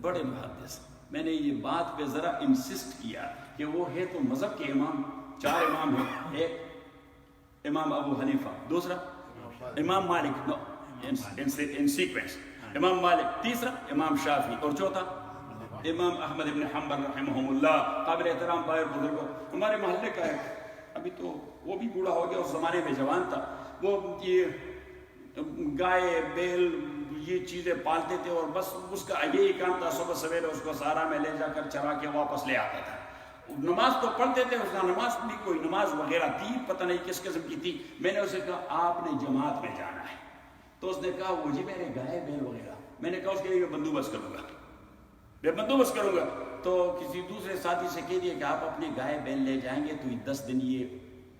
بڑے محدث. میں نے یہ بات پہ ذرا انسسٹ کیا کہ وہ ہے تو مذہب کے امام, 4 امام ہیں, ایک امام ابو حنیفہ, دوسرا امام مالک, ان سیکوینس امام مالک, تیسرا امام شافعی, اور چوتھا امام احمد ابن حنبل رحمہم اللہ. قابل احترام بھائی اور بزرگوں, ہمارے محلے کا ہے, ابھی تو وہ بھی بوڑھا ہو گیا, اس زمانے میں جوان تھا. وہ یہ گائے بیل یہ چیزیں پالتے تھے, اور بس اس کا یہی کام تھا صبح سویرے اس کو سہارا میں لے جا کر چرا کے واپس لے آتا تھا. نماز تو پڑھتے تھے, اس کا نماز بھی کوئی نماز وغیرہ تھی, پتہ نہیں کس قسم کی تھی. میں نے اسے کہا آپ نے جماعت میں جانا ہے, تو اس نے کہا وہ جی میرے گائے بیل وغیرہ. میں نے کہا اس کے لیے میں بندوبست کروں گا. تو کسی دوسرے ساتھی سے کہہ دیا کہ آپ اپنے گائے بیل لے جائیں گے تو 10 دن یہ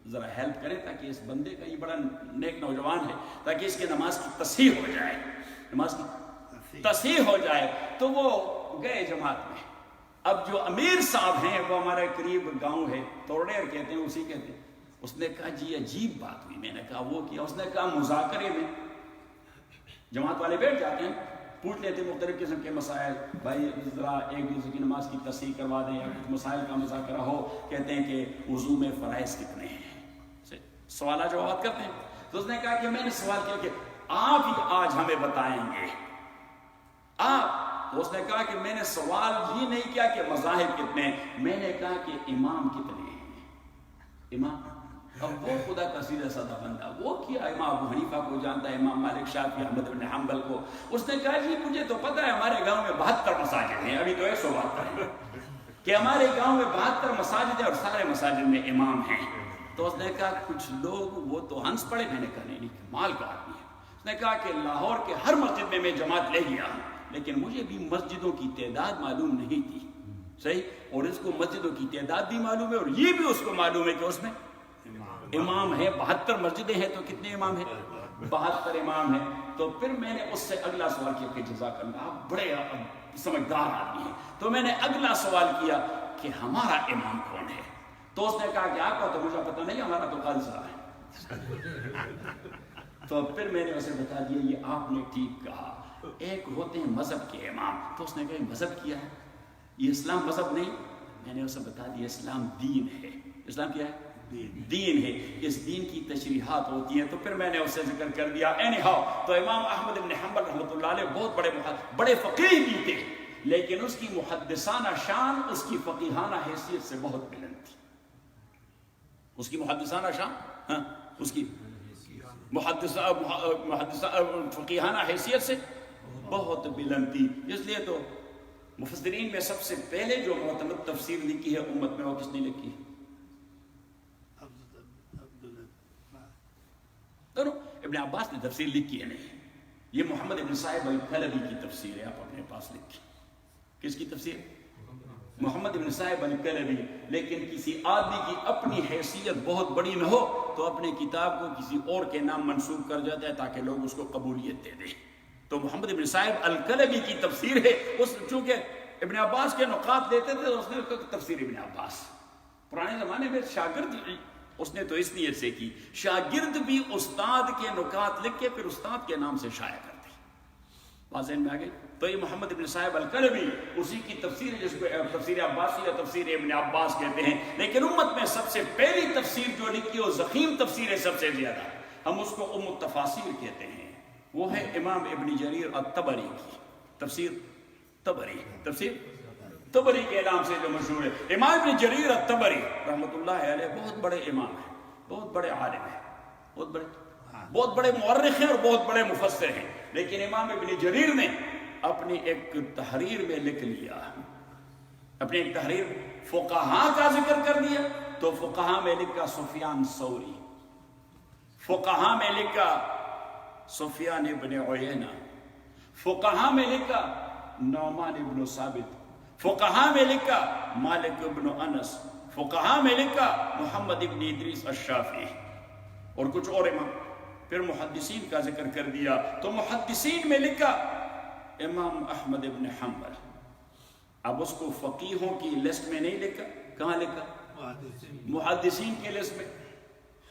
ذرا ہیلپ کریں تاکہ اس بندے کا, یہ بڑا نیک نوجوان ہے, تاکہ اس کے نماز کی تصحیح ہو جائے, نماز کی تصحیح ہو جائے. تو وہ گئے جماعت میں. اب جو امیر صاحب ہیں وہ ہمارے قریب گاؤں ہے, توڑیر کہتے ہیں, اسی کہتے ہیں. اس نے کہا جی عجیب بات ہوئی. میں نے کہا وہ کیا؟ اس نے کہا مذاکرے میں جماعت والے بیٹھ جاتے ہیں, پوچھ لیتے مختلف قسم کے مسائل, بھائی ذرا ایک دوسرے کی نماز کی تصحیح کروا دیں, یا کچھ مسائل کا مذاکرہ ہو. کہتے ہیں کہ وضو میں فرائض کتنے ہیں, سوالات جوابات کرتے ہیں. تو اس نے کہا کہ میں نے سوال کیا کہ آپ ہی آج ہمیں بتائیں گے. آپ اس نے کہا کہ میں نے سوال یہ نہیں کیا کہ مذاہب کتنے ہیں, میں نے کہا کہ امام کتنے ہیں. امام, اب وہ خدا کا سیدھا سادہ بندہ, وہ کیا امام ابو حنیفہ کو جانتا ہے, امام مالک, شافعی, احمد بن حنبل کو. اس نے کہا جی مجھے تو پتہ ہے ہمارے گاؤں میں 72 مساجد ہیں, ابھی تو 172 ہیں, کہ ہمارے گاؤں میں 72 مساجد ہیں اور سارے مساجد میں امام ہیں. تو اس نے کہا کچھ لوگ وہ تو ہنس پڑے. میں نے کہا نہیں, کمال کا آدمی ہے. اس نے کہا کہ لاہور کے ہر مسجد میں جماعت لے گیا, لیکن مجھے بھی مسجدوں کی تعداد معلوم نہیں تھی. صحیح, اور اس کو مسجدوں کی تعداد بھی معلوم ہے اور یہ بھی اس کو معلوم ہے کہ اس میں امام ہے. 72 مسجدیں ہیں تو کتنے امام ہیں؟ 72 امام ہیں. تو پھر میں نے اس سے اگلا سوال کیا کہ جزاک اللہ, آپ بڑے سمجھدار آدمی ہیں. تو میں نے اگلا سوال کیا کہ ہمارا امام کون ہے؟ تو اس نے کہا کہ آپ کا تو مجھے پتہ نہیں, ہمارا تو قاضی صاحب ہے. تو پھر میں نے اسے بتا دیا یہ آپ نے ٹھیک کہا, ایک ہوتے ہیں مذہب کے امام. تو اس نے کہا مذہب کیا ہے, یہ اسلام مذہب نہیں. میں نے اسے بتا دیا اسلام دین ہے. اسلام کیا ہے؟ دین ہے. اس دین کی تشریحات ہوتی ہیں. تو پھر میں نے اسے ذکر کر دیا. اینی ہاؤ, تو امام احمد بن حنبل رحمۃ اللہ علیہ بہت بڑے فقیہ بھی تھے, لیکن اس کی محدثانہ شان اس کی فقیہانہ حیثیت سے بہت بلند تھی. اس کی محدثانہ شان, ہاں, اس کی فقیہانہ حیثیت سے بہت بلند تھی. اس لیے تو مفسرین میں سب سے پہلے جو معتمد تفسیر لکھی ہے امت میں, وہ کس نے لکھی ہے؟ ابن عباس نے تفسیر لکھی ہے نہیں, یہ محمد ابن صاحب الکلبی کی تفسیر ہے. آپ اپنے پاس لکھی. کس کی تفسیر؟ محمد ابن صاحب الکلبی. لیکن کسی آدمی کی اپنی حیثیت بہت بڑی نہ ہو تو اپنے کتاب کو کسی اور کے نام منسوب کر جاتا ہے تاکہ لوگ اس کو قبولیت دے دیں. تو محمد ابن صاحب الکلبی کی تفسیر ہے. اس چونکہ ابن عباس کے نقات لیتے تھے تو اس نے تفسیر ابن عباس. پرانے زمانے میں شاگرد اس نے تو اس نیت سے کی, شاگرد بھی استاد کے نکات لکھ کے پھر استاد کے نام سے شائع کرتے. واضح میں آگے. تو یہ محمد ابن صاحب الکلبی اسی کی تفسیر ہے جس کو تفسیر عباسی یا تفسیر ابن عباس کہتے ہیں. لیکن امت میں سب سے پہلی تفسیر جو لکھی وہ ضخیم تفسیر ہے سب سے زیادہ, ہم اس کو ام التفاسیر کہتے ہیں. وہ ہے امام ابن جریر الطبری کی تفسیر. طبری, تفسیر طبری کے نام سے جو مشہور ہے. امام ابن جریر الطبری رحمۃ اللہ علیہ بہت بڑے امام ہیں, بہت بڑے عالم ہیں, بہت بڑے مورخ ہیں اور بہت بڑے مفسر ہیں. لیکن امام ابن جریر نے اپنی ایک تحریر میں لکھ لیا, اپنی ایک تحریر فقہاء کا ذکر کر دیا. تو فقہاء میں لکھا سفیان ثوری, فقہاء میں لکھا سفیان ابن عیینہ, فقہاء میں لکھا نعمان ابن ثابت, فقہاء میں لکھا مالک ابن انس, فقہاء میں لکھا محمد ابن ادریس الشافعی اور کچھ اور امام. پھر محدثین کا ذکر کر دیا. تو محدثین میں لکھا امام احمد ابن حنبل. اب اس کو فقیہوں کی لسٹ میں نہیں لکھا, کہاں لکھا؟ محدثین کی لسٹ میں.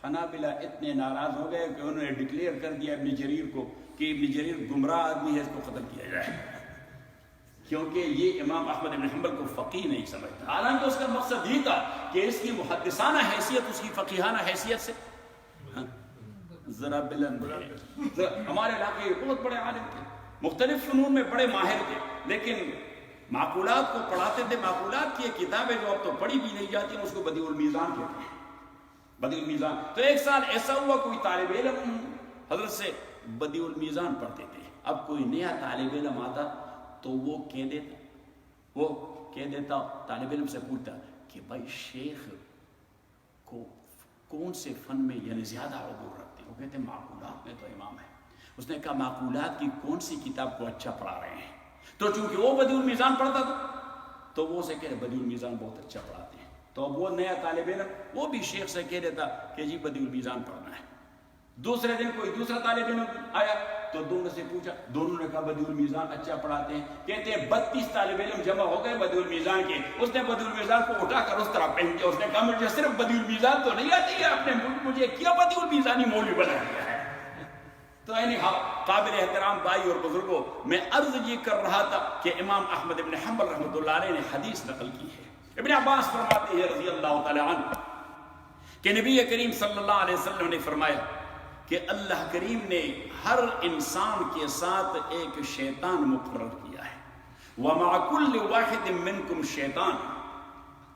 حنابلہ اتنے ناراض ہو گئے کہ انہوں نے ڈکلیئر کر دیا ابن جریر کو کہ ابن جریر گمراہ آدمی ہے, اس کو قتل کیا جائے, کیونکہ یہ امام احمد بن حنبل کو فقیہ نہیں سمجھتا. حالانکہ اس کا مقصد یہ تھا کہ اس کی محدثانہ حیثیت اس کی فقیہانہ حیثیت سے ذرا بلند ہے. ہمارے علاقے بہت بڑے عالم تھے, مختلف فنون میں بڑے ماہر تھے, لیکن معقولات کو پڑھاتے تھے. معقولات کی کتابیں جو اب تو پڑھی بھی نہیں جاتی, اس کو بدیع المیزان کہتے ہیں, بدیع المیزان. تو ایک سال ایسا ہوا کوئی طالب علم حضرت سے بدیع المیزان پڑھتے تھے. اب کوئی نیا طالب علم آتا تو وہ کہہ دیتا طالب علم سے پوچھتا کہ بھائی شیخ کو کون سے فن میں یعنی زیادہ عبور رکھتے ہیں؟ وہ کہتے ہیں معقولات میں تو امام ہے. اس نے کہا معقولات کی کون سی کتاب کو اچھا پڑھا رہے ہیں؟ تو چونکہ وہ بدیع المیزان پڑھتا تھا تو وہ اسے کہہ رہے بدیع المیزان بہت اچھا پڑھاتے ہیں. تو اب وہ نیا طالب علم وہ بھی شیخ سے کہہ دیتا کہ جی بدیع المیزان پڑھنا ہے. دوسرے دن کوئی دوسرا طالب علم آیا تو دونوں سے پوچھا, دونوں نے کہا بدیع المیزان اچھا پڑھاتے ہیں. کہتے ہیں 32 طالب علم جمع ہو گئے بدیع المیزان کے. اس نے بدیع المیزان کو اٹھا کر اس طرح پہن دیا. اس نے کہا مجھے صرف بدیع المیزان تو نہیں آتی ہے, آپ نے مجھے کیا بدیع المیزانی مولوی بنا دیا ہے. تو قابل احترام بھائی اور بزرگوں, میں عرض یہ کر رہا تھا کہ امام احمد ابن حنبل رحمۃ اللہ علیہ نے حدیث نقل کی ہے. ابن عباس فرماتے ہیں رضی اللہ تعالی عنہ کہ نبی کریم صلی اللہ علیہ وسلم نے فرمایا کہ اللہ کریم نے ہر انسان کے ساتھ ایک شیطان مقرر کیا ہے. وَمَعَ كُلِّ وَاحِدٍ مِّنْكُمْ شَيْطَانٌ.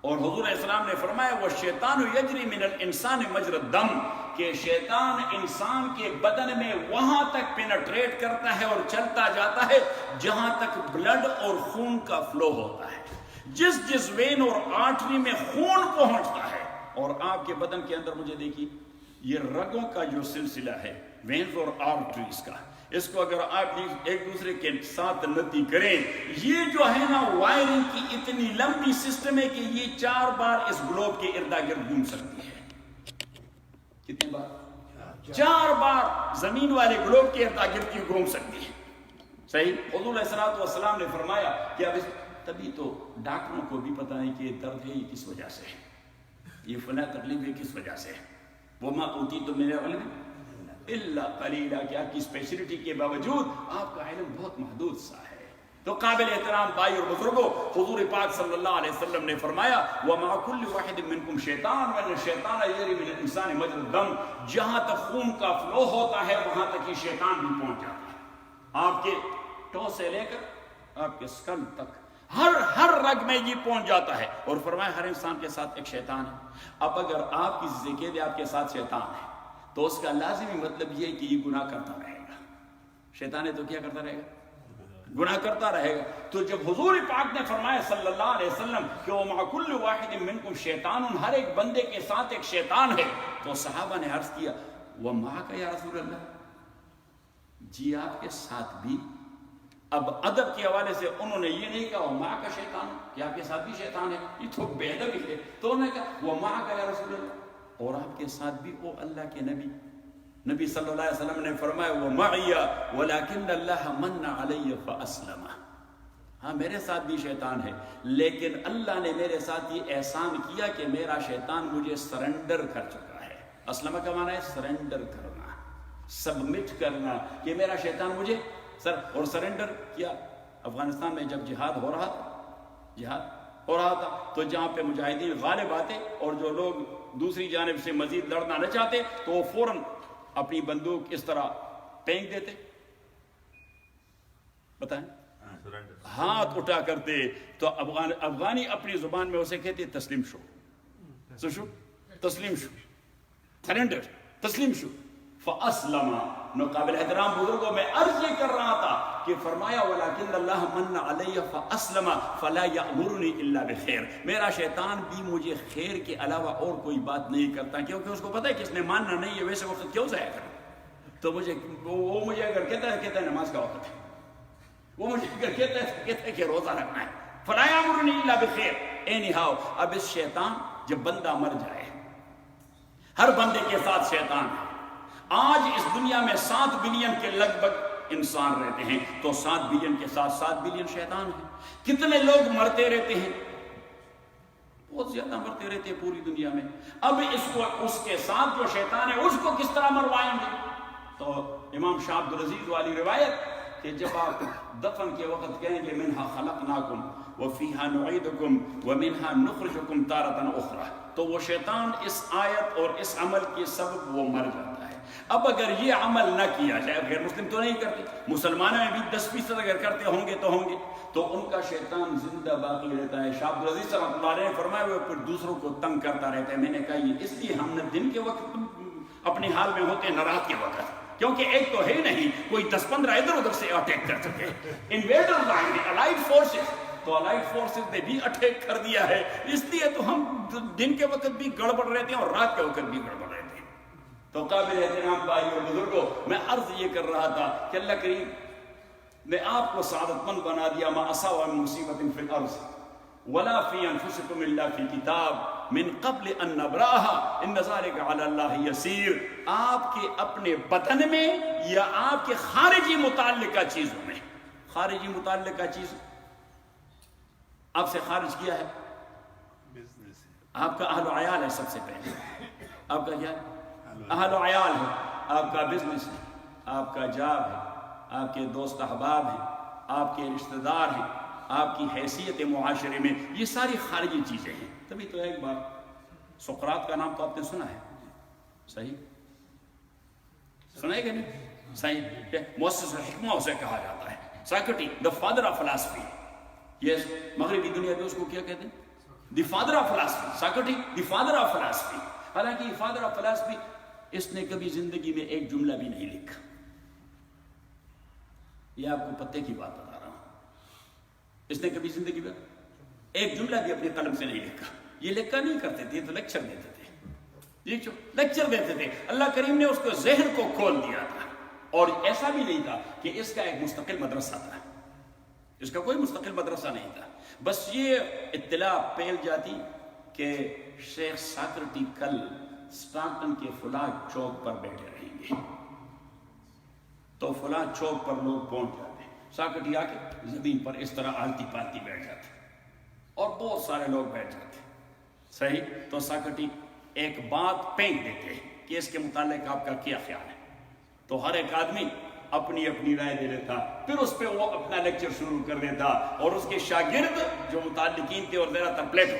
اور حضور علیہ السلام نے فرمایا وَالشَّيْطَانُ يَجْرِي مِنَ الْإِنسَانِ مَجْرَ الدَّمِ کہ شیطان انسان کے بدن میں وہاں تک پینٹریٹ کرتا ہے اور چلتا جاتا ہے جہاں تک بلڈ اور خون کا فلو ہوتا ہے. جس وین اور آرٹری میں خون پہنچتا ہے. اور آپ کے بدن کے اندر مجھے دیکھیے یہ رگوں کا جو سلسلہ ہے وینز اور آرٹریز کا, اس کو اگر آپ ایک دوسرے کے ساتھ نتی کریں, یہ جو ہے نا وائرنگ کی اتنی لمبی سسٹم ہے کہ یہ 4 بار اس گلوب کے ارد گرد گھوم سکتی ہے. کتنی بار؟ 4 بار زمین والے گلوب کے ارد گرد کی گھوم سکتی ہے. صحیح. حضور علیہ السلام نے فرمایا کہ اب تبھی تو ڈاکٹروں کو بھی پتہ نہیں کہ یہ درد ہے یہ کس وجہ سے ہے, یہ فلاں تکلیف ہے کس وجہ سے ہے. وَمَا أُوتِيتُم مِّنَ الْعِلْمِ إِلَّا قَلِيلًا کہ آپ کی اسپیشلٹی کے باوجود آپ کا علم بہت محدود سا ہے. تو قابل احترام بھائی اور بزرگوں, حضور پاک صلی اللہ علیہ وسلم نے فرمایا وَمَعَ كُلِّ وَاحِدٍ مِّنْكُمْ شَيْطَانٌ وَإِنَّ الشَّيْطَانَ يَجْرِي مِنَ الْإِنسَانِ مَجْرَى الدَّمِ. جہاں تک خون کا فلو ہوتا ہے وہاں تک ہی شیطان بھی پہنچ جاتا ہے. آپ کے ٹو سے لے کر آپ کے اسکل تک ہر رگ میں یہ پہنچ جاتا ہے. اور فرمایا ہر انسان کے ساتھ ایک شیطان ہے. اب اگر آپ کسی سے کہہ دیں آپ کے ساتھ شیطان ہے تو اس کا لازمی مطلب یہ ہے کہ یہ گناہ کرتا رہے گا. شیطان ہے تو کیا کرتا رہے گا؟ گناہ کرتا رہے گا. تو جب حضور پاک نے فرمایا صلی اللہ علیہ وسلم کہ وَمَعَ كُلِّ وَاحِدٍ مِّنْكُمْ شَيْطَانٌ ہر ایک بندے کے ساتھ ایک شیطان ہے, تو صحابہ نے عرض کیا وَمَعَكَ یا رسول اللہ, جی آپ کے ساتھ بھی. اب ادب کے حوالے سے انہوں نے یہ نہیں کہا وہ ماں کا شیطان کہ آپ کے ساتھ بھی شیطان ہے, یہ تو بے ادبی ہے. تو انہوں نے کہا وہ ماں کا یا رسول اللہ, اور آپ کے ساتھ بھی وہ اللہ کے نبی صلی اللہ علیہ وسلم نے فرمایا وہ معی ولکن اللہ من علی فاسلم. ہاں میرے ساتھ بھی شیطان ہے لیکن اللہ نے میرے ساتھ یہ احسان کیا کہ میرا شیطان مجھے سرنڈر کر چکا ہے. اسلمہ کا معنی ہے سرنڈر کرنا, سبمٹ کرنا, کہ میرا شیطان مجھے اور سرنڈر کیا. افغانستان میں جب جہاد ہو رہا تھا تو جہاں پہ مجاہدین غالب آتے اور جو لوگ دوسری جانب سے مزید لڑنا نہ چاہتے تو وہ فوراً اپنی بندوق اس طرح پھینک دیتے, بتائیں, ہاتھ اٹھا کرتے. تو افغانی اپنی زبان میں اسے کہتے تسلیم شو, تسلیم شو, سرنڈر, تسلیم شو. فاسلم. نو قابل احترام بزرگوں میں عرض یہ کر رہا تھا کہ فرمایا ولکن اللہ من علی فاسلم فلا یامرنی الا بخیر. میرا شیطان بھی مجھے خیر کے علاوہ اور کوئی بات نہیں کرتا, کیونکہ اس کو پتہ ہے کہ اس نے ماننا نہیں ہے, ویسے وقت کیوں ضائع کرنا. تو وہ مجھے اگر کہتا ہے نماز کا وقت ہے, وہ مجھے اگر کہتا ہے کہ روزہ رکھنا ہے, فلا یامرنی الا بخیر. اینی ہاؤ اب اس شیطان جب بندہ مر جائے, ہر بندے کے ساتھ شیطان ہے. آج اس دنیا میں 7 بلین کے لگ بھگ انسان رہتے ہیں, تو 7 بلین کے ساتھ 7 بلین شیطان ہیں. کتنے لوگ مرتے رہتے ہیں, بہت زیادہ مرتے رہتے ہیں پوری دنیا میں. اب اس کے ساتھ جو شیطان ہے اس کو کس طرح مروائیں گے؟ تو امام شاہ عبد العزیز والی روایت کہ جب آپ دفن کے وقت کہیں گے منہا خلقناکم وفیہا نعیدکم ومنہا نخرجکم تارۃ اخرى, تو وہ شیطان اس آیت اور اس عمل کے سبب وہ مر جاتا ہے. اب اگر یہ عمل نہ کیا جائے, غیر مسلم تو نہیں کرتے, مسلمانوں میں بھی 10% اگر کرتے ہوں گے تو ان کا شیطان زندہ باقی رہتا ہے. شاہ عبد العزیز رحمۃ اللہ علیہ نے فرمایا وہ پھر دوسروں کو تنگ کرتا رہتا ہے. میں نے کہا یہ اس لیے ہم نے دن کے وقت اپنے حال میں ہوتے ہیں نہ رات کے وقت, کیونکہ ایک تو ہے نہیں کوئی 10-15 ادھر ادھر سے اٹیک کر سکے. انویڈر لائن الائڈ فورسز, تو الائڈ فورسز نے بھی اٹیک کر دیا ہے, اس لیے تو ہم دن کے وقت بھی گڑبڑ رہتے ہیں اور رات کے وقت بھی گڑبڑ رہتے ہیں. تو قابل احترام بھائی اور بزرگوں, میں عرض یہ کر رہا تھا کہ اللہ کریم نے آپ کو سعادت مند بنا دیا. ما اصاب من مصیبت فی الارض ولا فی انفسکم الا فی کتاب من قبل ان نبراها ان ذلک علی اللہ یسیر. آپ کے اپنے بدن میں یا آپ کے خارجی متعلقہ چیزوں میں, خارجی متعلقہ چیز آپ سے خارج کیا ہے, آپ کا اہل و عیال ہے. سب سے پہلے آپ کا کیا ہے؟ اہل و عیال ہے, آپ کا بزنس ہے, آپ کا جاب ہے, آپ کے دوست احباب ہیں, آپ کے رشتہ دار ہیں, آپ کی حیثیت معاشرے میں, یہ ساری خارجی چیزیں ہیں. تبھی تو ایک بار سقراط کا نام تو آپ نے سنا ہے, صحیح, سنا ہے کہ نہیں؟ صحیح مؤسس الحکمہ اسے کہا جاتا ہے. ساکرٹی the father of philosophy. یس مغربی دنیا میں اس کو کیا کہتے ہیں؟ The father of philosophy. Socrates the father of philosophy. حالانکہ یہ فادر آف فلاسفی اس نے کبھی زندگی میں ایک جملہ بھی نہیں لکھا. یہ آپ کو پتے کی بات بتا رہا ہوں. اس نے کبھی زندگی میں ایک جملہ بھی اپنے قلم سے نہیں لکھا. یہ لکھا نہیں کرتے تھے تو لیکچر دیتے تھے. یہ جو لیکچر دیتے تھے اللہ کریم نے اس کو ذہن کو کھول دیا تھا. اور ایسا بھی نہیں تھا کہ اس کا ایک مستقل مدرسہ تھا. اس کا کوئی مستقل مدرسہ نہیں تھا. بس یہ اطلاع پھیل جاتی کہ شیخ ساکرٹی کل سٹارٹن کے فلاں چوک پر بیٹھے رہیں گے تو فلاں چوک پر لوگ پہنچ جاتے. ساکرٹی آ کے زمین پر اس طرح آلتی پالتی بیٹھ جاتے اور بہت سارے لوگ بیٹھ جاتے. صحیح. تو ساکرٹی ایک بات پھینک دیتے کہ اس کے متعلق آپ کا کیا خیال ہے. تو ہر ایک آدمی اپنی اپنی رائے دے لیتا. پھر اس پہ وہ اپنا لیکچر شروع کر دیتا. اور اس کے شاگرد جو متعلقین تھے اور زیادہ تر پلیٹو,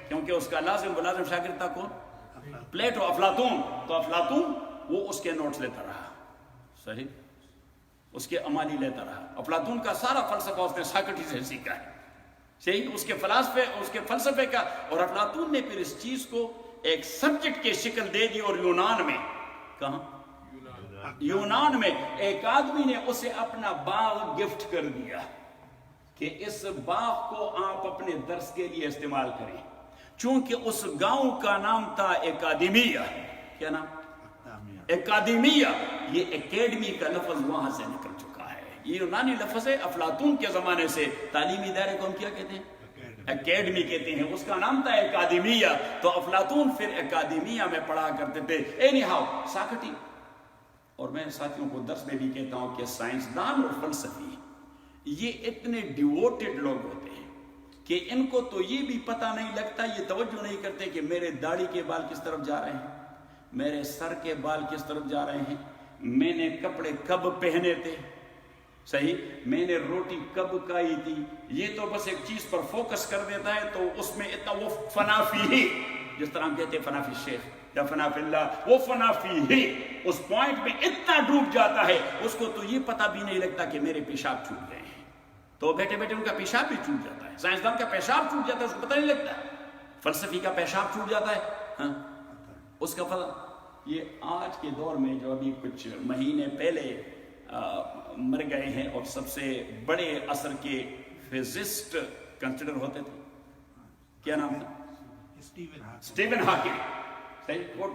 کیونکہ اس کا لازم ملازم شاگرد تھا کون؟ پلیٹو, افلاطون. تو افلاطون وہ اس کے نوٹس لیتا رہا. صحیح. اس کے امانی لیتا رہا. افلاطون کا سارا فلسفہ اس نے ساکرٹی سے سیکھا ہے. صحیح. اس کے فلسفے, اس کے فلسفے کا. اور افلاطون نے پھر اس چیز کو ایک سبجیکٹ کی شکل دے دی. اور یونان میں, کہاں؟ یونان میں ایک آدمی نے اسے اپنا باغ گفٹ کر دیا کہ اس باغ کو آپ اپنے درس کے لیے استعمال کریں. چونکہ اس گاؤں کا نام تھا اکادیمیا. کیا نام؟ اکادیمیا. یہ اکیڈمی کا لفظ وہاں سے نکل چکا ہے. یہ یونانی لفظ ہے. افلاطون کے زمانے سے تعلیمی ادارے کو ہم کیا کہتے ہیں؟ اکیڈمی کہتے ہیں. اس کا نام تھا اکادیمیا. تو افلاطون پھر اکادیمیا میں پڑھا کرتے تھے. اینی ہاؤ ساکرٹی, اور میں ساتھیوں کو درس میں بھی کہتا ہوں کہ سائنسدان اور فلسفی یہ اتنے ڈیووٹڈ لوگ ہوتے ہیں کہ ان کو تو یہ بھی پتہ نہیں لگتا, یہ توجہ نہیں کرتے کہ میرے داڑھی کے بال کس طرف جا رہے ہیں, میرے سر کے بال کس طرف جا رہے ہیں, میں نے کپڑے کب پہنے تھے. صحیح. میں نے روٹی کب کھائی تھی. یہ تو بس ایک چیز پر فوکس کر دیتا ہے تو اس میں اتنا وہ فنا فی, جس طرح ہم کہتے ہیں فنا فی الشیخ یا فنا فی اللہ, وہ فنا فی ہی اس پوائنٹ میں اتنا ڈوب جاتا ہے اس کو تو یہ پتہ بھی نہیں لگتا کہ میرے پیشاب چھوٹ گئے ہیں. تو بیٹھے بیٹھے ان کا پیشاب بھی چھوٹ جاتا ہے. سائنسدان کا پیشاب چھوٹ جاتا ہے, اس کو پتہ نہیں لگتا. فلسفی کا پیشاب چھوٹ جاتا ہے, ہاں اس کا پتہ. یہ آج کے دور میں جو ابھی کچھ مہینے پہلے مر گئے ہیں اور سب سے بڑے عصر کے فزسٹ کنسیڈر ہوتے تھے, کیا نام تھا؟ Steven Hawking. صحیح. اور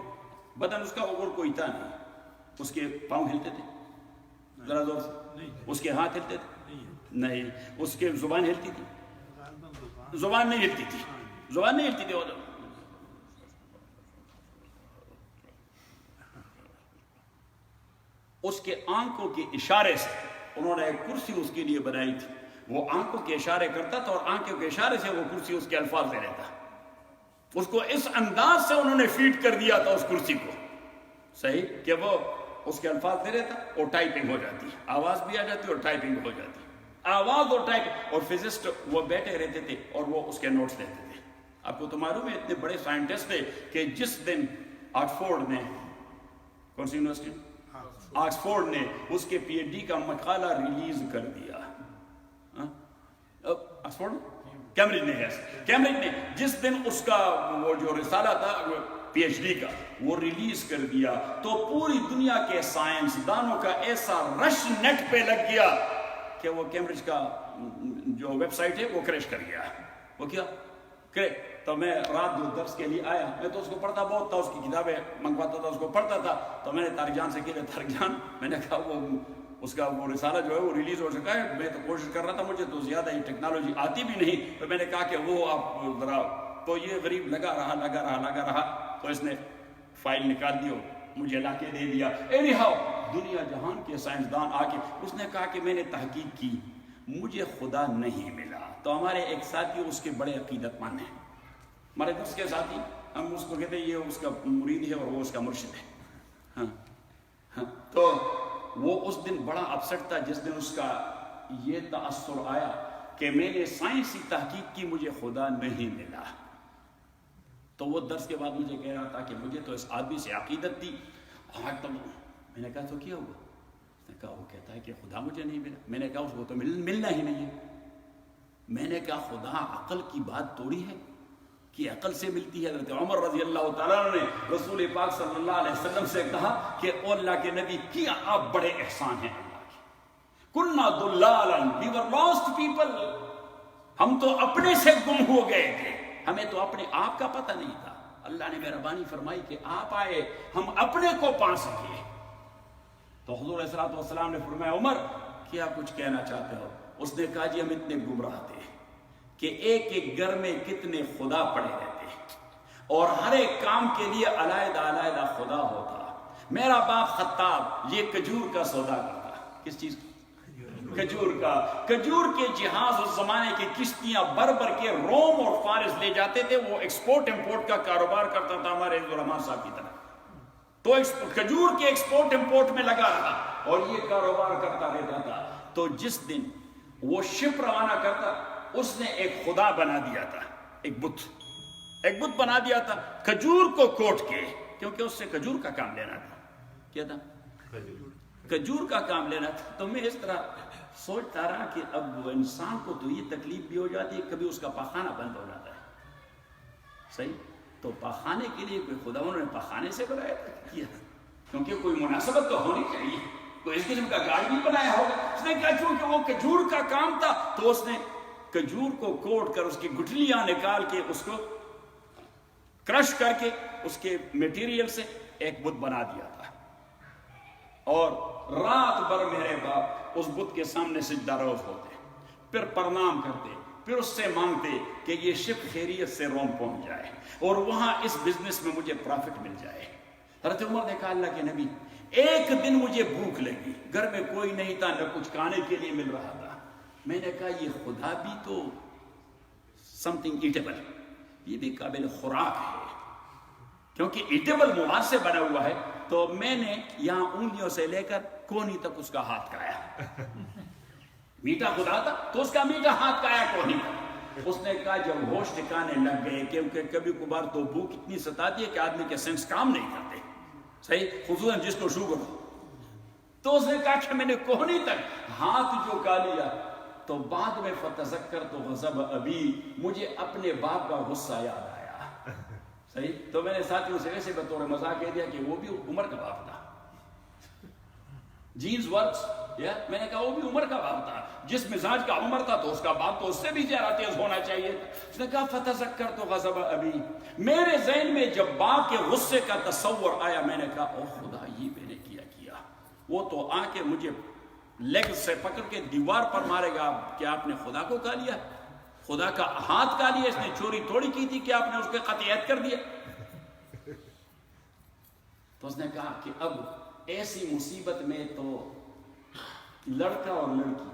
بدن اس کا اور کوئی تھا نہیں. اس کے پاؤں ہلتے تھے ذرا زور سے, اس کے ہاتھ ہلتے تھے نہیں, اس کے زبان ہلتی تھی, زبان نہیں ہلتی تھی, زبان نہیں ہلتی تھی. اور اس کے آنکھوں کے اشارے سے انہوں نے ایک کرسی اس کے لیے بنائی تھی. وہ آنکھوں کے اشارے کرتا تھا اور آنکھوں کے اشارے سے وہ کرسی اس کے الفاظ دے رہتا. اس کو اس انداز سے انہوں نے فیڈ کر دیا تھا اس کرسی کو. صحیح. کہ وہ اس کے الفاظ دے رہتا اور ٹائپنگ ہو جاتی, آواز بھی آ جاتی اور ٹائپنگ ہو جاتی. آواز اور ٹائپ. اور فزسٹ وہ بیٹھے رہتے تھے اور وہ اس کے نوٹس لیتے تھے. آپ کو تو معلوم ہے اتنے بڑے سائنٹسٹ تھے کہ جس دن آکسفورڈ نے, کون سی یونیورسٹی, آکسفورڈ نے اس کے پی ایچ ڈی کا مقالہ ریلیز کر دیا. آکسفورڈ, کیمبرج نے, کیمبرج نے جس دن اس کا وہ جو رسالہ تھا پی ایچ ڈی کا وہ ریلیز کر دیا تو پوری دنیا کے سائنسدانوں کا ایسا رش نیٹ پہ لگ گیا کہ وہ کیمبرج کا جو ویب سائٹ ہے وہ کریش کر گیا. وہ کیا تو میں رات جو درس کے لیے آیا, میں تو اس کو پڑھتا بہت تھا, اس کی کتابیں منگواتا تھا, اس کو پڑھتا تھا. تو میں نے طارق جان سے کہا, طارق جان, میں نے کہا وہ اس کا وہ رسالہ جو ہے وہ ریلیز ہو سکا ہے, میں تو کوشش کر رہا تھا, مجھے تو زیادہ یہ ٹیکنالوجی آتی بھی نہیں. تو میں نے کہا کہ وہ آپ ذرا, تو یہ غریب لگا رہا. تو اس نے فائل نکال دی اور مجھے لا کے دے دیا. اینی ہاؤ دنیا جہان کے سائنسدان آ کے اس نے کہا کہ میں نے تحقیق کی, مجھے خدا نہیں ملا. تو ہمارے ایک ساتھی اس کے بڑے عقیدت مند ہیں, ہمارے دوست کے ساتھی, ہم اس کو کہتے ہیں یہ اس کا مرید ہے اور وہ اس کا مرشد ہے. ہاں تو وہ اس دن بڑا اپسٹ تھا جس دن اس کا یہ تاثر آیا کہ میں نے سائنسی تحقیق کی, مجھے خدا نہیں ملا. تو وہ درس کے بعد مجھے کہہ رہا تھا کہ مجھے تو اس آدمی سے عقیدت تھی, آج تو میں نے کہا تو کیا ہوا؟ اس نے کہا وہ کہتا ہے کہ خدا مجھے نہیں ملا. میں نے کہا اس کو تو ملنا ہی نہیں ہے. میں نے کہا خدا عقل کی بات توڑی ہے کہ عقل سے ملتی ہے. حضرت عمر رضی اللہ تعالیٰ عنہ نے رسول پاک صلی اللہ علیہ وسلم سے کہا کہ او اللہ کے نبی کیا آپ بڑے احسان ہیں اللہ کے. کننا ضلالا we were lost people. ہم تو اپنے سے گم ہو گئے تھے, ہمیں تو اپنے آپ کا پتہ نہیں تھا. اللہ نے مہربانی فرمائی کہ آپ آئے, ہم اپنے کو پا سکے. تو حضور علیہ الصلوۃ والسلام نے فرمایا عمر کیا کچھ کہنا چاہتے ہو؟ اس نے کہا جی ہم اتنے گمراہ تھے کہ ایک ایک گھر میں کتنے خدا پڑے رہتے اور ہر ایک کام کے لیے علیحدہ علیحدہ خدا ہوتا. میرا باپ خطاب یہ کھجور کا سودا کرتا. کس چیز کا؟ کھجور کا. کھجور کے جہاز اس زمانے کی کشتیاں بھر بھر کے روم اور فارس لے جاتے تھے. وہ ایکسپورٹ امپورٹ کا کاروبار کرتا تھا ہمارے علماء صاحب کی طرح. تو کھجور کے ایکسپورٹ امپورٹ میں لگا رہا اور یہ کاروبار کرتا رہتا تھا. تو جس دن وہ شپ روانہ کرتا اس نے ایک خدا بنا دیا تھا, ایک بت بنا دیا تھا کھجور کو کوٹ کے, کیونکہ اس سے کھجور کا کام لینا تھا. کیا تھا؟ کھجور کا کام لینا تھا. تو میں اس طرح سوچتا رہا کہ اب انسان کو تو یہ تکلیف بھی ہو جاتی ہے, کبھی اس کا پاخانہ بند ہو جاتا ہے. صحیح. تو پاخانے کے لیے کوئی خدا انہوں نے پاخانے سے بنایا تھا کیا, کیونکہ کوئی مناسبت تو ہونی چاہیے, کوئی اس قسم کا گاڑ بھی بنایا ہوگا. اس نے کہا چونکہ وہ کھجور کا کام تھا تو اس نے کھجور کو کوٹ کر اس کی گٹھلیاں نکال کے اس کو کرش کر کے اس کے میٹیریل سے ایک بت بنا دیا تھا. اور رات بھر میرے باپ اس بت کے سامنے سجدہ روز ہوتے, پھر پرنام کرتے, پھر اس سے مانگتے کہ یہ شپ خیریت سے روم پہنچ جائے اور وہاں اس بزنس میں مجھے پرافٹ مل جائے. حضرت عمر نے کہا اللہ کے نبی ایک دن مجھے بھوک لگی, گھر میں کوئی نہیں تھا, نہ کچھ کھانے کے لیے مل رہا تھا. میں نے کہا یہ خدا بھی تو سم تھنگ ایٹیبل, یہ بھی قابل خوراک ہے, کیونکہ ایٹیبل مواد سے بنا ہوا ہے. تو میں نے یہاں انگلیوں سے لے کر کونی تک اس کا ہاتھ کھایا. میٹھا خدا تھا تو اس کا میٹھا ہاتھ کھایا کونی تک. اس نے کہا جب ہوش ٹھکانے لگ گئے, کیونکہ کبھی کبھار تو بھوک اتنی ستاتی ہے کہ آدمی کے سینس کام نہیں کرتے. صحیح, خصوصاً جس کو شوگر ہو. تو اس نے کہا کہ میں نے کونی تک ہاتھ جو کھا لیا تو بعد میں فتذکر تو غضب ابی, مجھے اپنے باپ کا غصہ یاد آیا. صحیح. تو میں نے ساتھیوں سے ویسے بطور مذاق کہہ دیا کہ وہ بھی عمر کا باپ تھا. جینز ورکس. میں نے کہا وہ بھی عمر کا باپ تھا, جس مزاج کا عمر تھا تو اس کا باپ تو اس سے بھی زیادہ تیز ہونا چاہیے. اس نے کہا فتذکر تو غضب ابی, میرے ذہن میں جب باپ کے غصے کا تصور آیا میں نے کہا او خدا یہ میں نے کیا. وہ تو آ کے مجھے لیگ سے پکڑ کے دیوار پر مارے گا. کیا آپ نے خدا کو کھا لیا, خدا کا ہاتھ کھا لیا, اس نے چوری تھوڑی کی تھی کہ آپ نے اس کے قطعیت کر دیا. تو اس نے کہا کہ اب ایسی مصیبت میں تو لڑکا اور لڑکی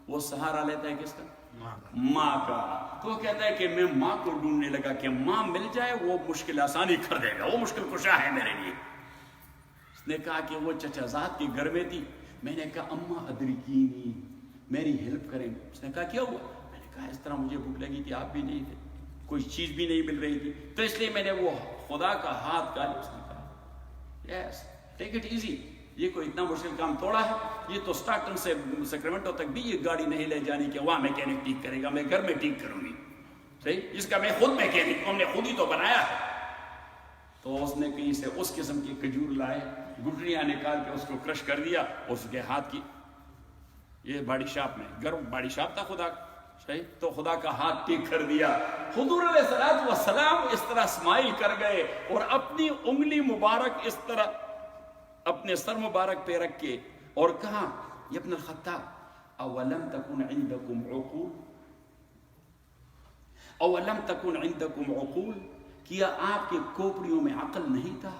وہ سہارا لیتا ہے کس کا؟ ماں کا. تو کہتا ہے کہ میں ماں کو ڈھونڈنے لگا کہ ماں مل جائے وہ مشکل آسانی کر دے گا, وہ مشکل کشا ہے میرے لیے. اس نے کہا کہ وہ چچا زاد کے گھر میں تھی. میں نے کہا اماں ادرکینی, میری ہیلپ کریں. اس نے کہا کیا ہوا؟ میں نے کہا اس طرح مجھے بھوک لگی تھی, آپ بھی نہیں تھے, کوئی چیز بھی نہیں مل رہی تھی, تو اس لیے میں نے وہ خدا کا ہاتھ کھا لیا. اس نے کہا یس ٹیک اٹ ایزی, یہ کوئی اتنا مشکل کام تھوڑا ہے, یہ تو اسٹاکٹن سے سیکرمنٹو تک بھی یہ گاڑی نہیں لے جانی کہ وہاں میکینک ٹھیک کرے گا, میں گھر میں ٹھیک کروں گی. صحیح, جس کا میں خود میکینک, ہم نے خود ہی تو بنایا ہے. تو اس نے کہیں سے اس قسم کی کھجور لائے, گٹریاں نکال کے اس کو کرش کر دیا, اس کے ہاتھ کی یہ باڑی شاپ میں, گرم باڑی شاپ تھا خدا کا. صحیح, تو خدا کا ہاتھ ٹھیک کر دیا. حضور علیہ الصلوۃ والسلام اس طرح اسمائل کر گئے اور اپنی انگلی مبارک اس طرح اپنے سر مبارک پہ رکھ کے اور کہا یا ابن الخطاب اولم تکن عندکم عقول, اولم تکن عندکم عقول, کیا آپ کے کوپڑیوں میں عقل نہیں تھا؟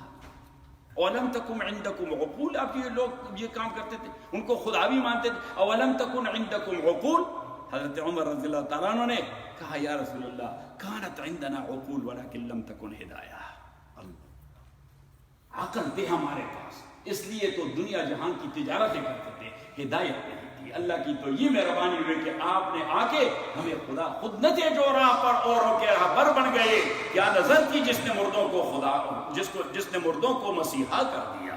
اولم تکن عندکم عقول, آپ یہ لوگ یہ کام کرتے تھے, ان کو خدا بھی مانتے تھے. اولم تکن عندکم عقول. حضرت عمر رضی اللہ تعالیٰ عنہ نے کہا یا رسول اللہ کانت عندنا عقول ولکن لم تکن ہدایہ, عقل تھے ہمارے پاس, اس لیے تو دنیا جہان کی تجارتیں کرتے تھے, ہدایت نہیں تھی. اللہ کی تو یہ مہربانی ہوئی کہ آپ نے آ کے ہمیں خدا خود نہ تھے جو راہ پر اوروں کے راہ پر بن گئے. کیا نظر تھی جس نے مردوں کو خدا, جس نے مردوں کو مسیحا کر دیا.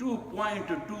2.2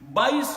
22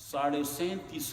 37.5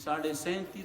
37.5।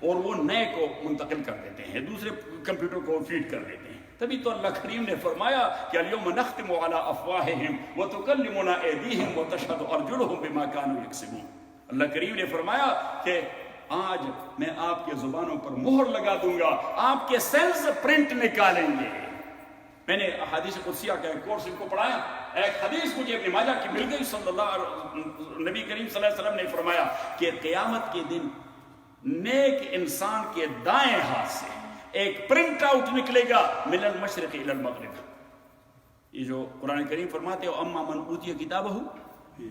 اور وہ نئے کو منتقل کر دیتے ہیں، دوسرے کمپیوٹر کو فیڈ کر دیتے ہیں۔ تبھی تو اللہ کریم نے فرمایا کہ الیوم نختم علی افواہہم وتکلمنا ایدیہم وتشہد ارجلہم بما کانوا یکسبون۔ اللہ کریم نے فرمایا کہ آج میں آپ کے زبانوں پر مہر لگا دوں گا، آپ کے سیلز پرنٹ نکالیں گے۔ میں نے احادیث قدسیہ کا ایک کورس ان کو پڑھایا، ایک حدیث مجھے ابن ماجہ کی مل گئی، نبی کریم صلی اللہ علیہ وسلم نے فرمایا کہ قیامت کے دن نیک انسان کے دائیں ہاتھ سے ایک پرنٹ آؤٹ نکلے گا من المشرق الى المغرب۔ یہ جو قرآن کریم فرماتے ہو اما من اوتی کتابہ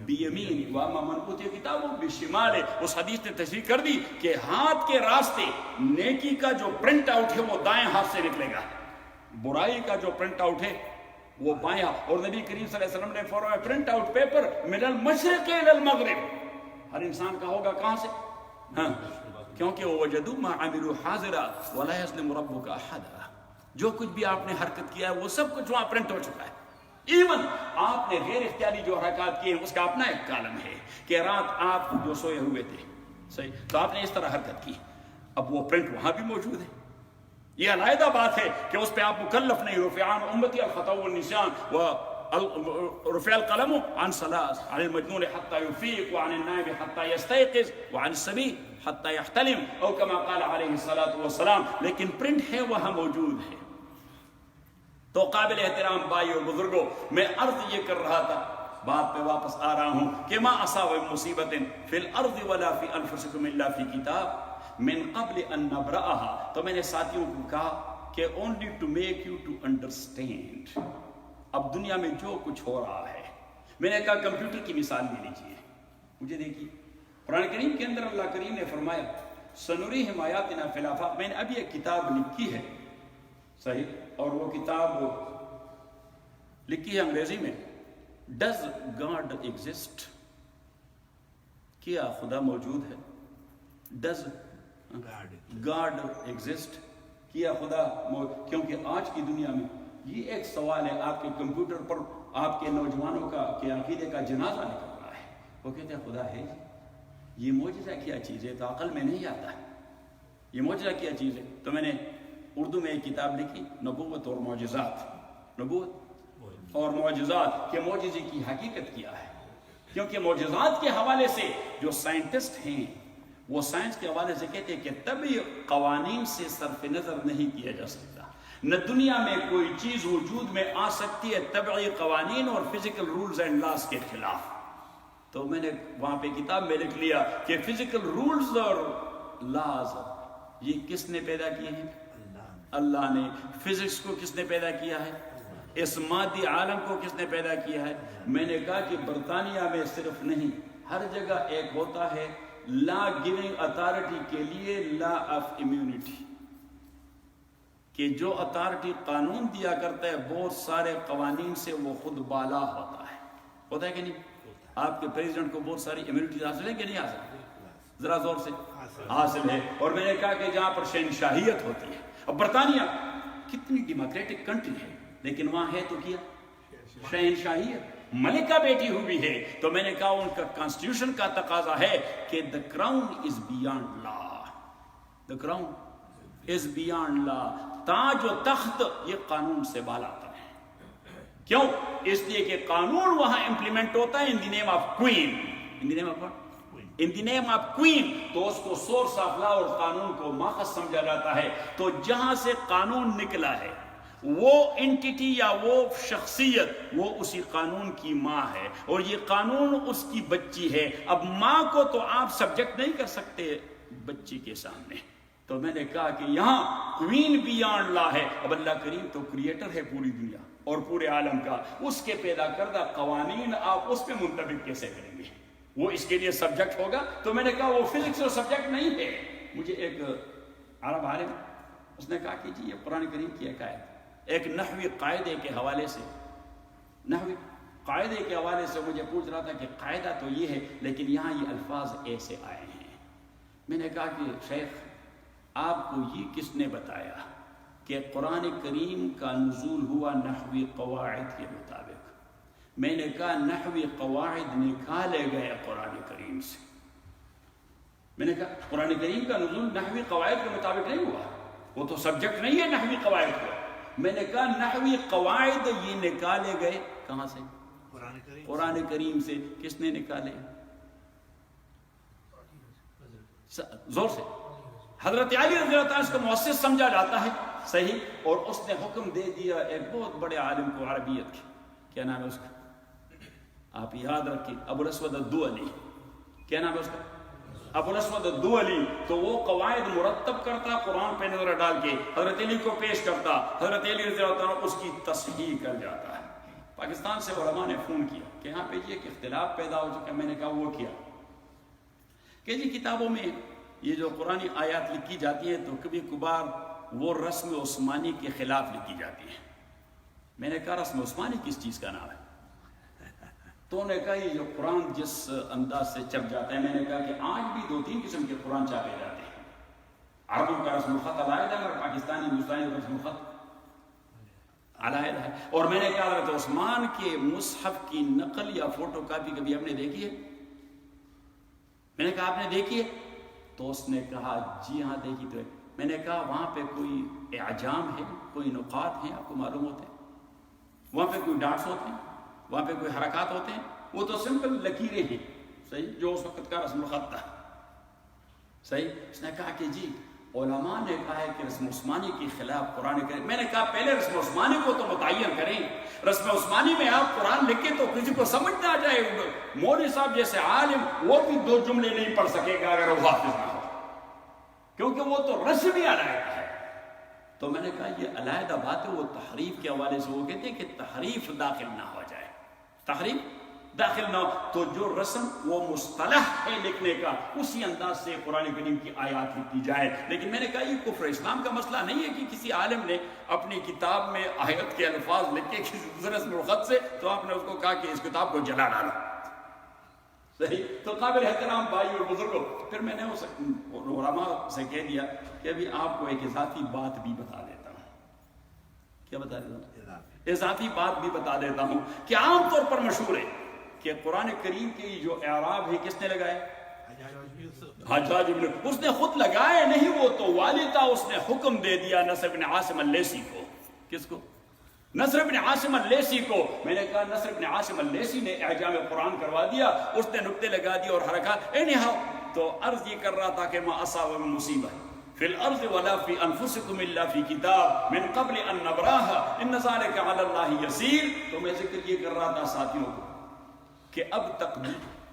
بیمین واما من اوتی کتابہ بشمال، اس حدیث نے تشریح کر دی کہ ہاتھ کے راستے نیکی کا جو پرنٹ آؤٹ ہے وہ دائیں ہاتھ سے نکلے گا، برائی کا جو پرنٹ آؤٹ ہے وہ بائیں۔ اور نبی کریم صلی اللہ علیہ وسلم نے فرمایا پرنٹ آؤٹ پیپر من المشرق الى المغرب، ہر انسان کا ہوگا کہاں سے؟ ہاں، کیونکہ وجدوا ما عملوا حاضرا ولا یظلم ربک احدا، جو کچھ بھی آپ نے حرکت کیا ہے وہ سب کچھ وہاں پرنٹ ہو چکا ہے۔ ایون آپ نے غیر اختیاری جو حرکات کی ہیں اس کا اپنا ایک کالم ہے کہ رات آپ جو سوئے ہوئے تھے، صحیح، تو آپ نے اس طرح حرکت کی، اب وہ پرنٹ وہاں بھی موجود ہے۔ یہ علیحدہ بات ہے کہ اس پہ آپ مکلف نہیں، رفع عن امتی الخطا والنسیان ورفع القلم عن ثلاث، عن المجنون حتى يفيق وعن النائم حتى يستيقظ وعن السبي حتى يحتلم، او كما قال علیہ الصلوۃ والسلام، لیکن پرنٹ ہے وہاں موجود ہے۔ تو قابل احترام بھائی اور بزرگوں، میں عرض یہ کر رہا تھا، بات پہ واپس آ رہا ہوں کہ ما اصاب مصیبت فی الارض ولا فی انفسکم الا فی کتاب من قبل ان نبرأها۔ تو میں نے ساتھیوں کو کہا کہ only to make you to understand، اب دنیا میں جو کچھ ہو رہا ہے، میں نے کہا کمپیوٹر کی مثال لے لیجیے، مجھے دیکھیے قرآن کریم کے اندر اللہ کریم نے فرمایا سنریہم آیاتنا فی الآفاق۔ میں نے ابھی ایک کتاب لکھی ہے، صحیح، اور وہ کتاب لکھی ہے انگریزی میں، ڈز گاڈ ایگزسٹ، کیا خدا موجود ہے؟ ڈز گاڈ ایگزسٹ، کیا خدا کیونکہ آج کی دنیا میں یہ ایک سوال ہے، آپ کے کمپیوٹر پر آپ کے نوجوانوں کا کہ عقیدے کا جنازہ نکل رہا ہے، وہ کہتے ہیں خدا ہے، یہ معجزہ کیا چیز ہے، تو عقل میں نہیں آتا ہے، یہ معجزہ کیا چیز ہے۔ تو میں نے اردو میں ایک کتاب لکھی، نبوت اور معجزات، نبوت اور معجزات، کہ معجزے کی حقیقت کیا ہے، کیونکہ معجزات کے حوالے سے جو سائنٹسٹ ہیں وہ سائنس کے حوالے سے کہتے ہیں کہ طبعی قوانین سے صرف نظر نہیں کیا جا سکتا، نہ دنیا میں کوئی چیز وجود میں آ سکتی ہے طبعی قوانین اور فزیکل رولز اینڈ لاز کے خلاف۔ تو میں نے وہاں پہ کتاب میں لکھ لیا کہ فزیکل رولز اور لاز یہ کس نے پیدا کیے ہیں؟ اللہ نے۔ فزکس کو کس نے پیدا کیا ہے؟ اس مادی عالم کو کس نے پیدا کیا ہے؟ میں نے کہا کہ برطانیہ میں صرف نہیں، ہر جگہ ایک ہوتا ہے لا گیونگ اتھارٹی کے لیے لا آف امیونٹی، کہ جو اتھارٹی قانون دیا کرتا ہے بہت سارے قوانین سے وہ خود بالا ہوتا ہے کہ نہیں؟ آپ کے پریزیڈنٹ کو بہت ساری امیونٹی حاصل ہے کہ نہیں حاصل؟ ذرا زور سے حاصل ہے۔ اور میں نے کہا کہ جہاں پر شہنشاہیت ہوتی ہے، اب برطانیہ کتنی ڈیموکریٹک کنٹری ہے لیکن وہاں ہے تو کیا شہنشاہیت، ملکہ بیٹی ہوئی ہے، تو میں نے کہا ان کا کانسٹیٹیوشن کا تقاضا ہے کہ the crown is beyond law، the crown is beyond law، تاج و تخت یہ قانون سے بالا تر ہے۔ کیوں؟ اس لیے کہ قانون وہاں امپلیمنٹ ہوتا ہے in the name of queen، in the name of what؟ in the name of queen، تو اس کو سورس آف لا اور قانون کو ماخذ سمجھا جاتا ہے۔ تو جہاں سے قانون نکلا ہے وہ انٹیٹی یا وہ شخصیت وہ اسی قانون کی ماں ہے، اور یہ قانون اس کی بچی ہے۔ اب ماں کو تو آپ سبجیکٹ نہیں کر سکتے بچی کے سامنے، تو میں نے کہا کہ یہاں کوئین بیانڈ لا ہے۔ اب اللہ کریم تو کریٹر ہے پوری دنیا اور پورے عالم کا، اس کے پیدا کردہ قوانین آپ اس پہ منطبق کیسے کریں گے؟ وہ اس کے لیے سبجیکٹ ہوگا؟ تو میں نے کہا وہ فزکس اور سبجیکٹ نہیں ہے۔ مجھے ایک عرب عالم اس نے کہا کہ جی یہ قرآن کریم کی ایک آیت، ایک نحوی قاعدے کے حوالے سے، نحوی قاعدے کے حوالے سے مجھے پوچھ رہا تھا کہ قاعدہ تو یہ ہے لیکن یہاں یہ الفاظ ایسے آئے ہیں۔ میں نے کہا کہ شیخ آپ کو یہ کس نے بتایا کہ قرآن کریم کا نزول ہوا نحوی قواعد کے مطابق؟ میں نے کہا نحوی قواعد نکالے گئے قرآن کریم سے، میں نے کہا قرآن کریم کا نزول نحوی قواعد کے مطابق نہیں ہوا، وہ تو سبجیکٹ نہیں ہے نحوی قواعد کا۔ میں نے کہا نحوی قواعد یہ نکالے گئے کہاں سے؟ قرآن کریم سے۔ کس نے نکالے؟ زور سے حضرت علی رضی اللہ تعالیٰ اس کو مؤسس سمجھا جاتا ہے، صحیح، اور اس نے حکم دے دیا ایک بہت بڑے عالم کو عربیت کی، کیا نام ہے اس کا؟ آپ یاد رکھیں، ابو الاسود الدؤلی۔ کیا نام ہے اس کا؟ ابو الاسود الدؤلی۔ تو وہ قواعد مرتب کرتا، قرآن پہ نظر ڈال کے حضرت علی کو پیش کرتا، حضرت علی رضی اللہ تعالیٰ اس کی تصحیح کر جاتا ہے۔ پاکستان سے علماء نے فون کیا کہ یہاں پہ یہ ایک اختلاف پیدا ہو چکا ہے۔ میں نے کہا وہ کیا؟ کہ جی کتابوں میں یہ جو قرآنی آیات لکھی جاتی ہیں تو کبھی کبھار وہ رسم عثمانی کے خلاف لکھی جاتی ہیں۔ میں نے کہا رسم عثمانی کس چیز کا نام ہے؟ تو انہوں نے کہا یہ جو قرآن جس انداز سے چھپ جاتا ہے۔ میں نے کہا کہ آج بھی 2-3 قسم کے قرآن چھاپے جاتے ہیں، عربوں کا رسم الخط علیحدہ ہے اور پاکستانی ہندوستانی رسم الخط علیحدہ ہے۔ اور میں نے کہا حضرت عثمان کے مصحف کی نقل یا فوٹو کاپی کبھی ہم نے دیکھی ہے؟ میں نے کہا آپ نے دیکھی ہے؟ تو اس نے کہا جی ہاں دیکھی تو ہے۔ میں نے کہا وہاں پہ کوئی اعجام ہے، کوئی نقاط ہیں آپ کو معلوم ہوتے ہیں؟ وہاں پہ کوئی ڈاٹس ہوتے ہیں، وہاں پہ کوئی حرکات ہوتے ہیں؟ وہ تو سمپل لکیریں ہیں، صحیح، جو اس وقت کا رسم الخط تھا، صحیح۔ اس نے کہا کہ جی علماء نے کہا ہے کہ رسم عثمانی کے خلاف قرآن کریم۔ میں نے کہا پہلے رسم عثمانی کو تو متعین کریں۔ رسم عثمانی میں آپ قرآن لکھیں تو کسی کو سمجھ نہ آ جائے۔ مولوی صاحب جیسے عالم وہ بھی 2 جملے نہیں پڑھ سکے گا اگر وہ حافظ نہ ہو، کیونکہ وہ تو رسمی علیحدہ ہے۔ تو میں نے کہا یہ علیحدہ بات ہے، وہ تحریف کے حوالے سے وہ کہتے ہیں کہ تحریف داخل نہ ہو جائے، تحریف داخل نہ ہو۔ تو جو رسم وہ مصطلح ہے لکھنے کا، اسی انداز سے قرآن کریم کی آیات لکھی جائے۔ لیکن میں نے کہا یہ کفر اسلام کا مسئلہ نہیں ہے کہ کسی عالم نے اپنی کتاب میں آیت کے الفاظ لکھے کسی دوسرے رسم الخط سے، تو آپ نے اس کو کہا کہ اس کتاب کو جلا ڈالو، صحیح۔ تو قابل احترام بھائی اور بزرگوں، پھر میں نے اس علماء سے کہہ دیا کہ ابھی آپ کو ایک اضافی بات بھی بتا دیتا ہوں۔ کیا بتا دیتا ہوں؟ اضافی بات بھی بتا دیتا ہوں کہ عام طور پر مشہور ہے کہ قرآن کریم کے جو اعراب ہے کس نے لگائے؟ حجاج ابن، اس نے خود لگائے نہیں، وہ تو والد تھا، اس نے حکم دے دیا نصر بن عاصم اللیثی کو۔ کس کو؟ نصر بن عاصم اللیثی کو۔ میں نے کہا نصر بن عاصم اللیثی نے اعجام قرآن کروا دیا، اس نے نقطے لگا دیا اور حرکات۔ تو عرض یہ کر رہا تھا کہ ما اصاب من مصیبہ فی الارض ولا فی انفسکم الا فی کتاب من قبل ان نبراها ان ذلک علی اللہ یسیر۔ تو میں ذکر یہ کر رہا تھا ساتھیوں کو کہ اب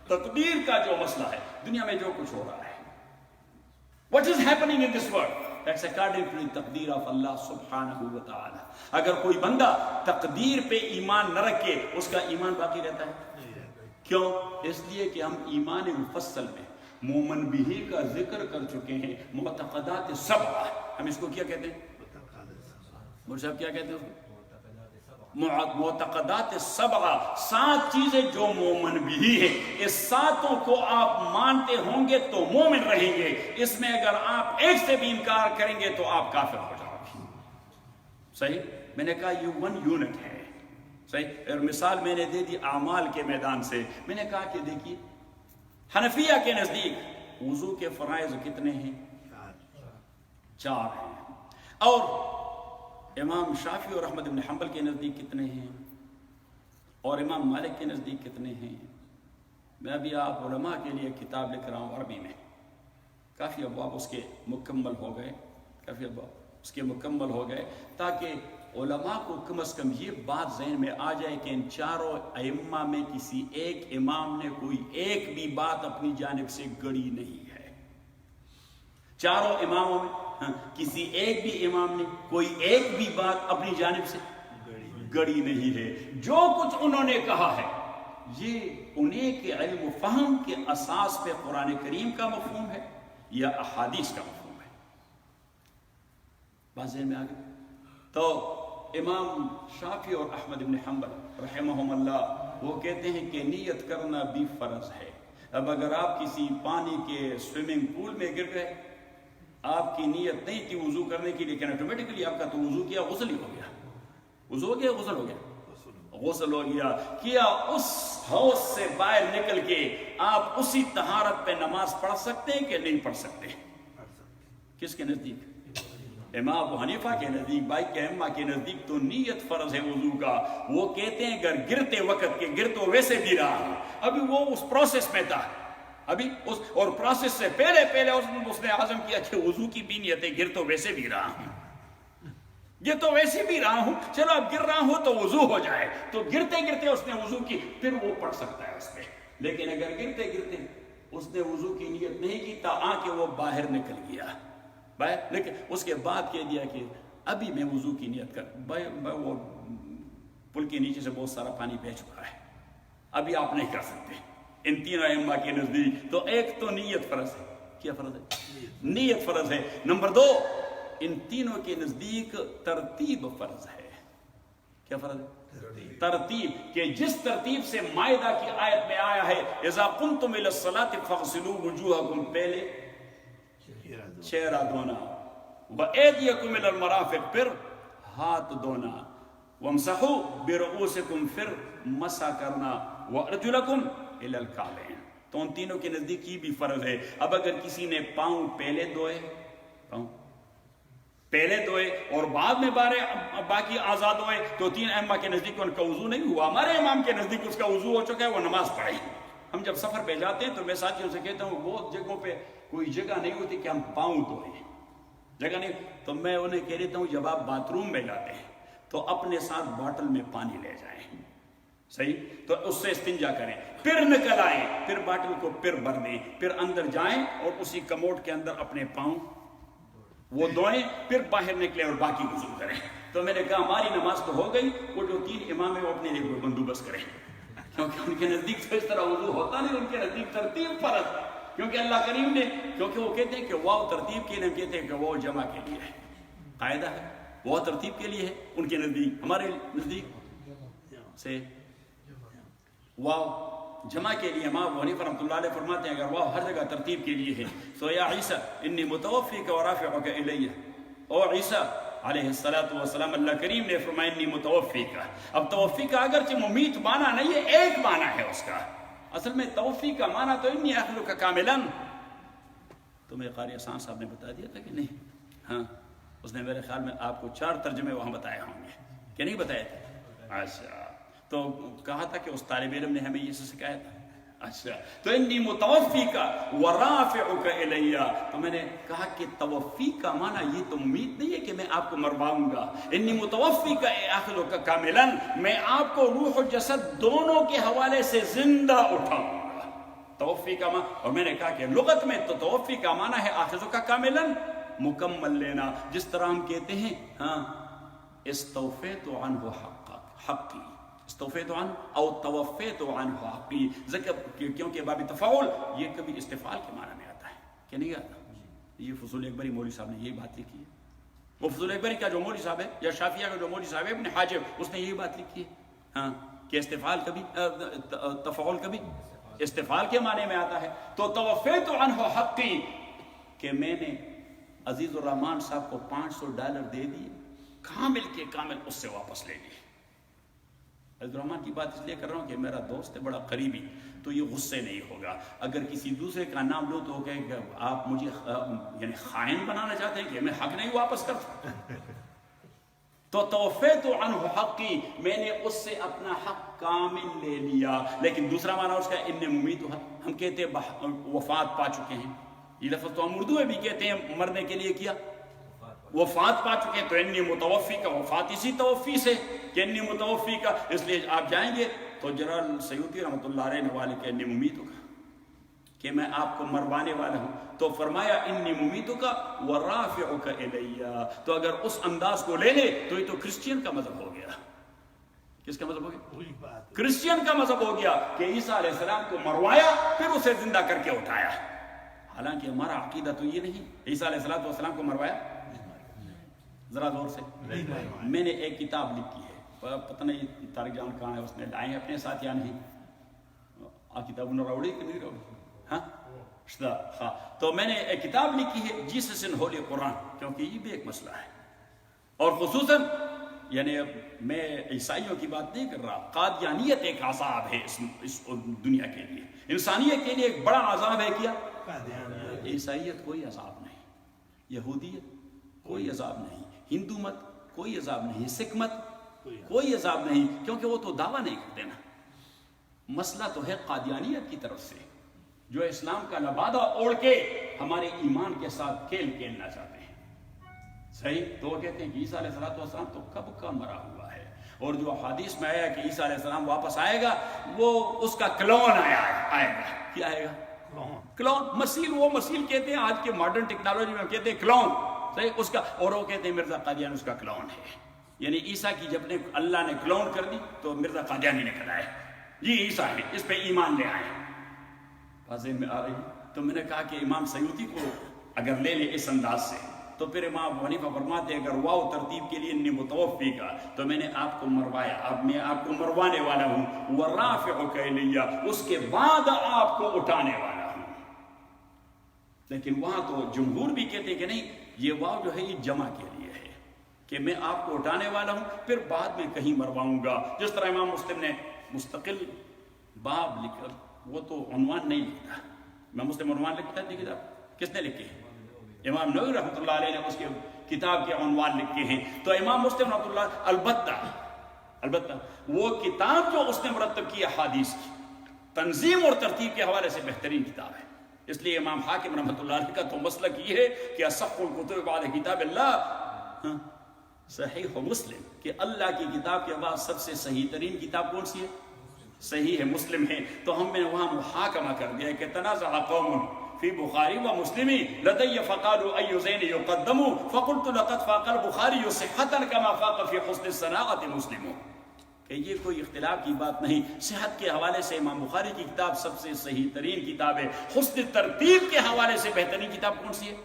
تقدیر کا جو مسئلہ ہے، دنیا میں جو کچھ ہو رہا ہے، what is happening in this world, that's according to the تقدیر of اللہ سبحانہ وتعالی۔ اگر کوئی بندہ تقدیر پہ ایمان نہ رکھے اس کا ایمان باقی رہتا ہے۔ کیوں؟ اس لیے کہ ہم ایمان مفصل میں مومن بھی کا ذکر کر چکے ہیں، معتقدات 7۔ ہم اس کو کیا کہتے ہیں؟ مجھے صاحب کیا کہتے ہیں اس کو؟ معتقدات 7 چیزیں جو مومن بھی ہے۔ اس 7 کو آپ مانتے ہوں گے تو مومن رہیں گے، اس میں اگر آپ ایک سے بھی انکار کریں گے تو آپ کافر ہو جاؤ گے، صحیح۔ میں نے کہا یہ 1 یونٹ ہے، صحیح۔ اور مثال میں نے دے دی اعمال کے میدان سے۔ میں نے کہا کہ دیکھیے حنفیہ کے نزدیک وضو کے فرائض کتنے ہیں؟ 4 ہیں۔ اور امام شافعی اور احمد بن حنبل کے نزدیک کتنے ہیں؟ اور امام مالک کے نزدیک کتنے ہیں؟ میں ابھی آپ علماء کے لیے کتاب لکھ رہا ہوں عربی میں، کافی ابواب اس کے مکمل ہو گئے، تاکہ علماء کو کم از کم یہ بات ذہن میں آ جائے کہ ان 4 ائمہ میں کسی ایک امام نے کوئی ایک بھی بات اپنی جانب سے گڑی نہیں ہے۔ 4 اماموں میں کسی ایک بھی امام نے کوئی ایک بھی بات اپنی جانب سے گڑی نہیں ہے۔ جو کچھ انہوں نے کہا ہے یہ انہیں کے علم و فہم کے اساس پہ قرآن کریم کا مفہوم ہے یا احادیث کا مفہوم ہے۔ بات ذہن میں آ گئی؟ تو امام شافعی اور احمد بن حنبل رحمہم اللہ وہ کہتے ہیں کہ نیت کرنا بھی فرض ہے۔ اب اگر آپ کسی پانی کے سوئمنگ پول میں گر گئے، آپ کی نیت نہیں تھی وضو کرنے کی، لیکن آٹومیٹکلی آپ کا تو وضو کیا، غسل ہی ہو گیا، وضو ہو گیا، غسل ہو گیا، غسل ہو گیا، کیا اس حوض سے باہر نکل کے آپ اسی طہارت پہ نماز پڑھ سکتے ہیں کہ نہیں پڑھ سکتے؟ کس کے نزدیک؟ امام ابو حنیفہ کے نزدیک، بھائی کے امہ کے نزدیک تو نیت فرض ہے وضو کا. وہ کہتے ہیں اگر گرتے وقت کے گر تو ویسے بھی رہا ہوں، ابھی وہ اس پروسیس میں تھا، ابھی اس اور پروسیس سے پہلے اس نے عزم کیا کہ وضو کی بھی نیت ہے، گر تو ویسے بھی رہا ہوں، یہ تو ویسے بھی رہا ہوں، چلو اب گر رہا ہوں تو وضو ہو جائے. تو گرتے اس نے وضو کی، پھر وہ پڑھ سکتا ہے اس پہ. لیکن اگر گرتے اس نے وضو کی نیت نہیں کی تا آ کے وہ باہر نکل گیا، لیکن اس کے بعد کہہ دیا کہ ابھی میں وضو کی نیت کر، بھائی وہ پل کے نیچے سے بہت سارا پانی بہ چکا ہے، ابھی آپ نہیں کر سکتے. ان تینوں ائمہ کے نزدیک تو ایک تو نیت فرض ہے. کیا فرض ہے؟ نیت فرض ہے. نمبر 2، ان تینوں کے نزدیک ترتیب فرض ہے. کیا فرض ہے؟ ترتیب، کہ جس ترتیب سے مائدہ کی آیت میں آیا ہے اذا قمتم الى الصلاة فاغسلوا وجوہکم، پہلے چہرہ دھونا، وَأَيْدِيَكُمْ إِلَى الْمَرَافِقِ، پھر ہاتھ دھونا، وَامْسَحُوا بِرُؤُوسِكُمْ، پھر مسح کرنا، وَأَرْجُلَكُمْ إِلَى الْكَعْبَيْنِ. تو ان تینوں کے نزدیک یہ بھی فرض ہے. اب اگر کسی نے پاؤں پہلے دھوئے اور بعد میں باقی آزاد ہوئے تو 3 ائمہ کے نزدیک ان کا وضو نہیں ہوا. ہمارے امام کے نزدیک اس کا وضو ہو چکا ہے، وہ نماز پڑھے. ہم جب سفر پہ جاتے ہیں تو میں ساتھیوں سے کہتا ہوں بہت جگہوں پہ کوئی جگہ نہیں ہوتی کہ ہم پاؤں دھوئیں، جگہ نہیں، تو میں انہیں کہہ دیتا ہوں جب آپ باتھ روم میں جاتے ہیں تو اپنے ساتھ باٹل میں پانی لے جائیں، صحیح، تو اس سے استنجا کریں، پھر نکل آئیں، پھر باٹل کو پھر بھر دیں، پھر اندر جائیں اور اسی کموڈ کے اندر اپنے پاؤں وہ دھوئیں، پھر باہر نکلیں اور باقی غسل کریں. تو میں نے کہا ہماری نماز تو ہو گئی، وہ جو 3 امام ہیں وہ اپنے لیے بندوبست کریں، کیونکہ ان کے نزدیک تو اس طرح وضو ہوتا نہیں، ان کے نزدیک ترتیب فرض ہے. کیونکہ اللہ کریم نے، کیونکہ وہ کہتے ہیں کہ واو ترتیب کے لیے، ہم کہتے ہیں کہ واو جمع کے لیے ہے، قاعدہ ہے واو ترتیب کے لیے ہے ان کے نزدیک. ہمارے نزدیک سے واو جمع کے لیے. امام ابو حنیفہ رحمۃ اللہ علیہ فرماتے ہیں اگر واو ہر جگہ ترتیب کے لیے ہے تو یا عیسیٰ انی متوفیک ورافعک الیہ، او عیسیٰ علیہ السلام، اللہ کریم نے فرمایا انی متوفیک. اب توفی کا اگرچہ ممیت معنی نہیں ہے، ایک معنی ہے اس کا. اصل میں توفی کا معنی تو انی اخلق کاملا، تو میرے قاری احسان صاحب نے بتا دیا تھا کہ نہیں؟ ہاں، اس نے میرے خیال میں آپ کو 4 ترجمے وہاں بتائے ہوں گے کہ نہیں بتائے تھے؟ اچھا، تو کہا تھا کہ اس طالب علم نے ہمیں یہ سکھایا تھا. اچھا، تو انی متوفیک ورافعک الیہ، تو میں نے کہا کہ توفی کا معنی یہ تو امید نہیں ہے کہ میں آپ کو مرواؤں گا. انی متوفیک اخلق کاملا، میں آپ کو روح و جسد دونوں کے حوالے سے زندہ اٹھاؤں گا. توفی کا معنی، اور میں نے کہا کہ لغت میں تو توفی کا معنی ہے اخذک کاملا، مکمل لینا. جس طرح ہم کہتے ہیں ہاں استوفیت عنہ حقی، استوفیت عنہ او توفیت عنہ حقی، کیونکہ باب تفاعل یہ کبھی استفعال کے معنی میں آتا ہے کہ نہیں آتا. یہ فضول اکبری مولوی صاحب نے یہی بات لکھی ہے. وہ فضول اکبری کا جو مولوی صاحب ہے، یا شافعیہ کا جو مولوی صاحب ہے ابن حاجب، اس نے یہی بات لکھی ہے ہاں کہ استفعال کبھی تفاعل کبھی استفعال کے معنی میں آتا ہے. تو توفیت عنہ حقی، کہ میں نے عزیز الرحمان صاحب کو $500 دے دیے، کامل کے کامل اس سے واپس لے لیے. عزیز الرحمان کی بات اس لیے کر رہا ہوں کہ میرا دوست ہے بڑا قریبی، تو یہ غصے نہیں ہوگا. اگر کسی دوسرے کا نام لو تو کہے کہ آپ مجھے یعنی خائن بنانا چاہتے ہیں کہ میں حق نہیں واپس کر سکتا. تو توفیت عنہ حقی، میں نے اس سے اپنا حق کامل لے لیا. لیکن دوسرا معنی اس کا ان ممیت، ہم کہتے ہیں وفات پا چکے ہیں، یہ لفظ تو ہم اردو میں بھی کہتے ہیں مرنے کے لیے کیا، وفات پا چکے ہیں. تو انی متوفی کا وفات اسی توفی سے کہ انی متوفی کا، اس لیے آپ جائیں گے تو جلال سیوطی رحمۃ اللہ علیہ والے کہ انی ممیتو کا، کہ میں آپ کو مروانے والا ہوں. تو فرمایا انی ممیتو کا ورافعک الیہ. تو اگر اس انداز کو لے لے تو یہ تو کرسچین کا مذہب ہو گیا. کس کا مذہب ہو گیا؟ کرسچین کا مذہب ہو گیا کہ عیسیٰ علیہ السلام کو مروایا پھر اسے زندہ کر کے اٹھایا. حالانکہ ہمارا عقیدہ تو یہ نہیں. عیسیٰ علیہ السلام کو مروایا؟ ذرا زور سے. میں نے ایک کتاب لکھی ہے، پتہ نہیں طارق جان کہاں ہے، اس نے لائے ہیں اپنے ساتھ یا نہیں. کتاب راوڑی کہ نہیں راوڑی؟ ہاں، تو میں نے ایک کتاب لکھی ہے جیسس ان ہولی قرآن، کیونکہ یہ بھی ایک مسئلہ ہے. اور خصوصاً یعنی میں عیسائیوں کی بات نہیں کر رہا، قادیانیت ایک عذاب ہے اس دنیا کے لیے، انسانیت کے لیے ایک بڑا عذاب ہے کیا؟ عیسائیت کوئی عذاب نہیں، یہودیت کوئی عذاب نہیں، ہندو مت کوئی عذاب نہیں، سکھ مت کوئی عذاب نہیں، کیونکہ وہ تو دعویٰ نہیں کرتے نا۔ مسئلہ تو ہے قادیانیت کی طرف سے، جو اسلام کا لبادہ اوڑھ کے ہمارے ایمان کے ساتھ کھیل کھیلنا چاہتے ہیں۔ صحیح، تو وہ کہتے ہیں کہ عیسیٰ علیہ السلام تو کب کا مرا ہوا ہے، اور جو حدیث میں آیا کہ عیسیٰ علیہ السلام واپس آئے گا، وہ اس کا کلون آئے گا۔ کیا آئے گا؟ کلون، مسیل، وہ مسیل کہتے ہیں آج کے ماڈرن ٹیکنالوجی میں کہتے ہیں کلون، صحیح، اس کا، اور وہ کہتے ہیں مرزا قادیانی اس کا کلون ہے۔ یعنی عیسیٰ کی جب نے اللہ نے کلون کر دی تو مرزا قادیانی نے کہا ہے یہ عیسیٰ ہے، اس پہ ایمان لے آئے۔ واضح میں آ رہی، تو میں نے کہا کہ امام سیوطی کو اگر لے لے اس انداز سے تو پھر امام ابو حنیفہ فرماتے ہیں اگر واو ترتیب کے لیے انی متوفی کا تو میں نے آپ کو مروایا، اب میں آپ کو مروانے والا ہوں، ورافعک الیہ، اس کے بعد آپ کو اٹھانے والا ہوں۔ لیکن وہاں تو جمہور بھی کہتے ہیں کہ نہیں، یہ واو جو ہے یہ جمع کے لیے ہے کہ میں آپ کو اٹھانے والا ہوں پھر بعد میں کہیں مرواؤں گا۔ جس طرح امام مسلم نے مستقل باب لکھا، وہ تو عنوان نہیں لکھتا، امام مسلم عنوان لکھتا ہے کتاب، کس نے لکھے؟ امام نووی رحمۃ اللہ علیہ نے اس کے کتاب کے عنوان لکھے ہیں۔ تو امام مسلم رحمۃ اللہ البتہ وہ کتاب جو اس نے مرتب کی احادیث کی تنظیم اور ترتیب کے حوالے سے بہترین کتاب ہے۔ اس لیے امام حاکم رحمۃ اللہ علیہ کا تو مسلک یہ ہے کہ اصح الکتب بعد کتاب اللہ صحیح مسلم، کہ اللہ کی کتاب کے بعد سب سے صحیح ترین کتاب کون سی ہے؟ صحیح ہے مسلم ہے۔ تو ہم نے وہاں محاکمہ کر دیا کہ تنازع قوم فی بخاری و مسلمی لدی فقالوا ای زین یقدم فقلت لقد فاق البخاری صحتا کما فاق فی حسن الصناعۃ مسلم، کہ یہ کوئی اختلاف کی بات نہیں، صحت کے حوالے سے امام بخاری کی کتاب سب سے صحیح ترین کتاب ہے، حسن ترتیب کے حوالے سے بہترین کتاب کون سی ہے؟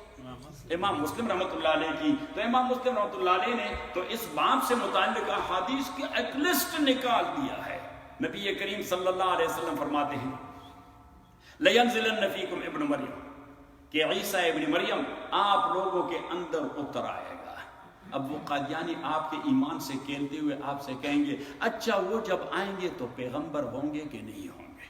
امام مسلم رحمۃ اللہ علیہ کی۔ تو امام مسلم رحمۃ اللہ علیہ نے تو اس باب سے متعلق احادیث کی ایک لسٹ نکال دیا ہے۔ نبی کریم صلی اللہ علیہ وسلم فرماتے ہیں لَيَنزِلَنَّ فِيكُمْ ابن مریم، کہ عیسیٰ ابن مریم آپ لوگوں کے اندر اتر آئے گا۔ اب وہ قادیانی آپ کے ایمان سے کھیلتے ہوئے آپ سے کہیں گے اچھا وہ جب آئیں گے تو پیغمبر ہوں گے کہ نہیں ہوں گے؟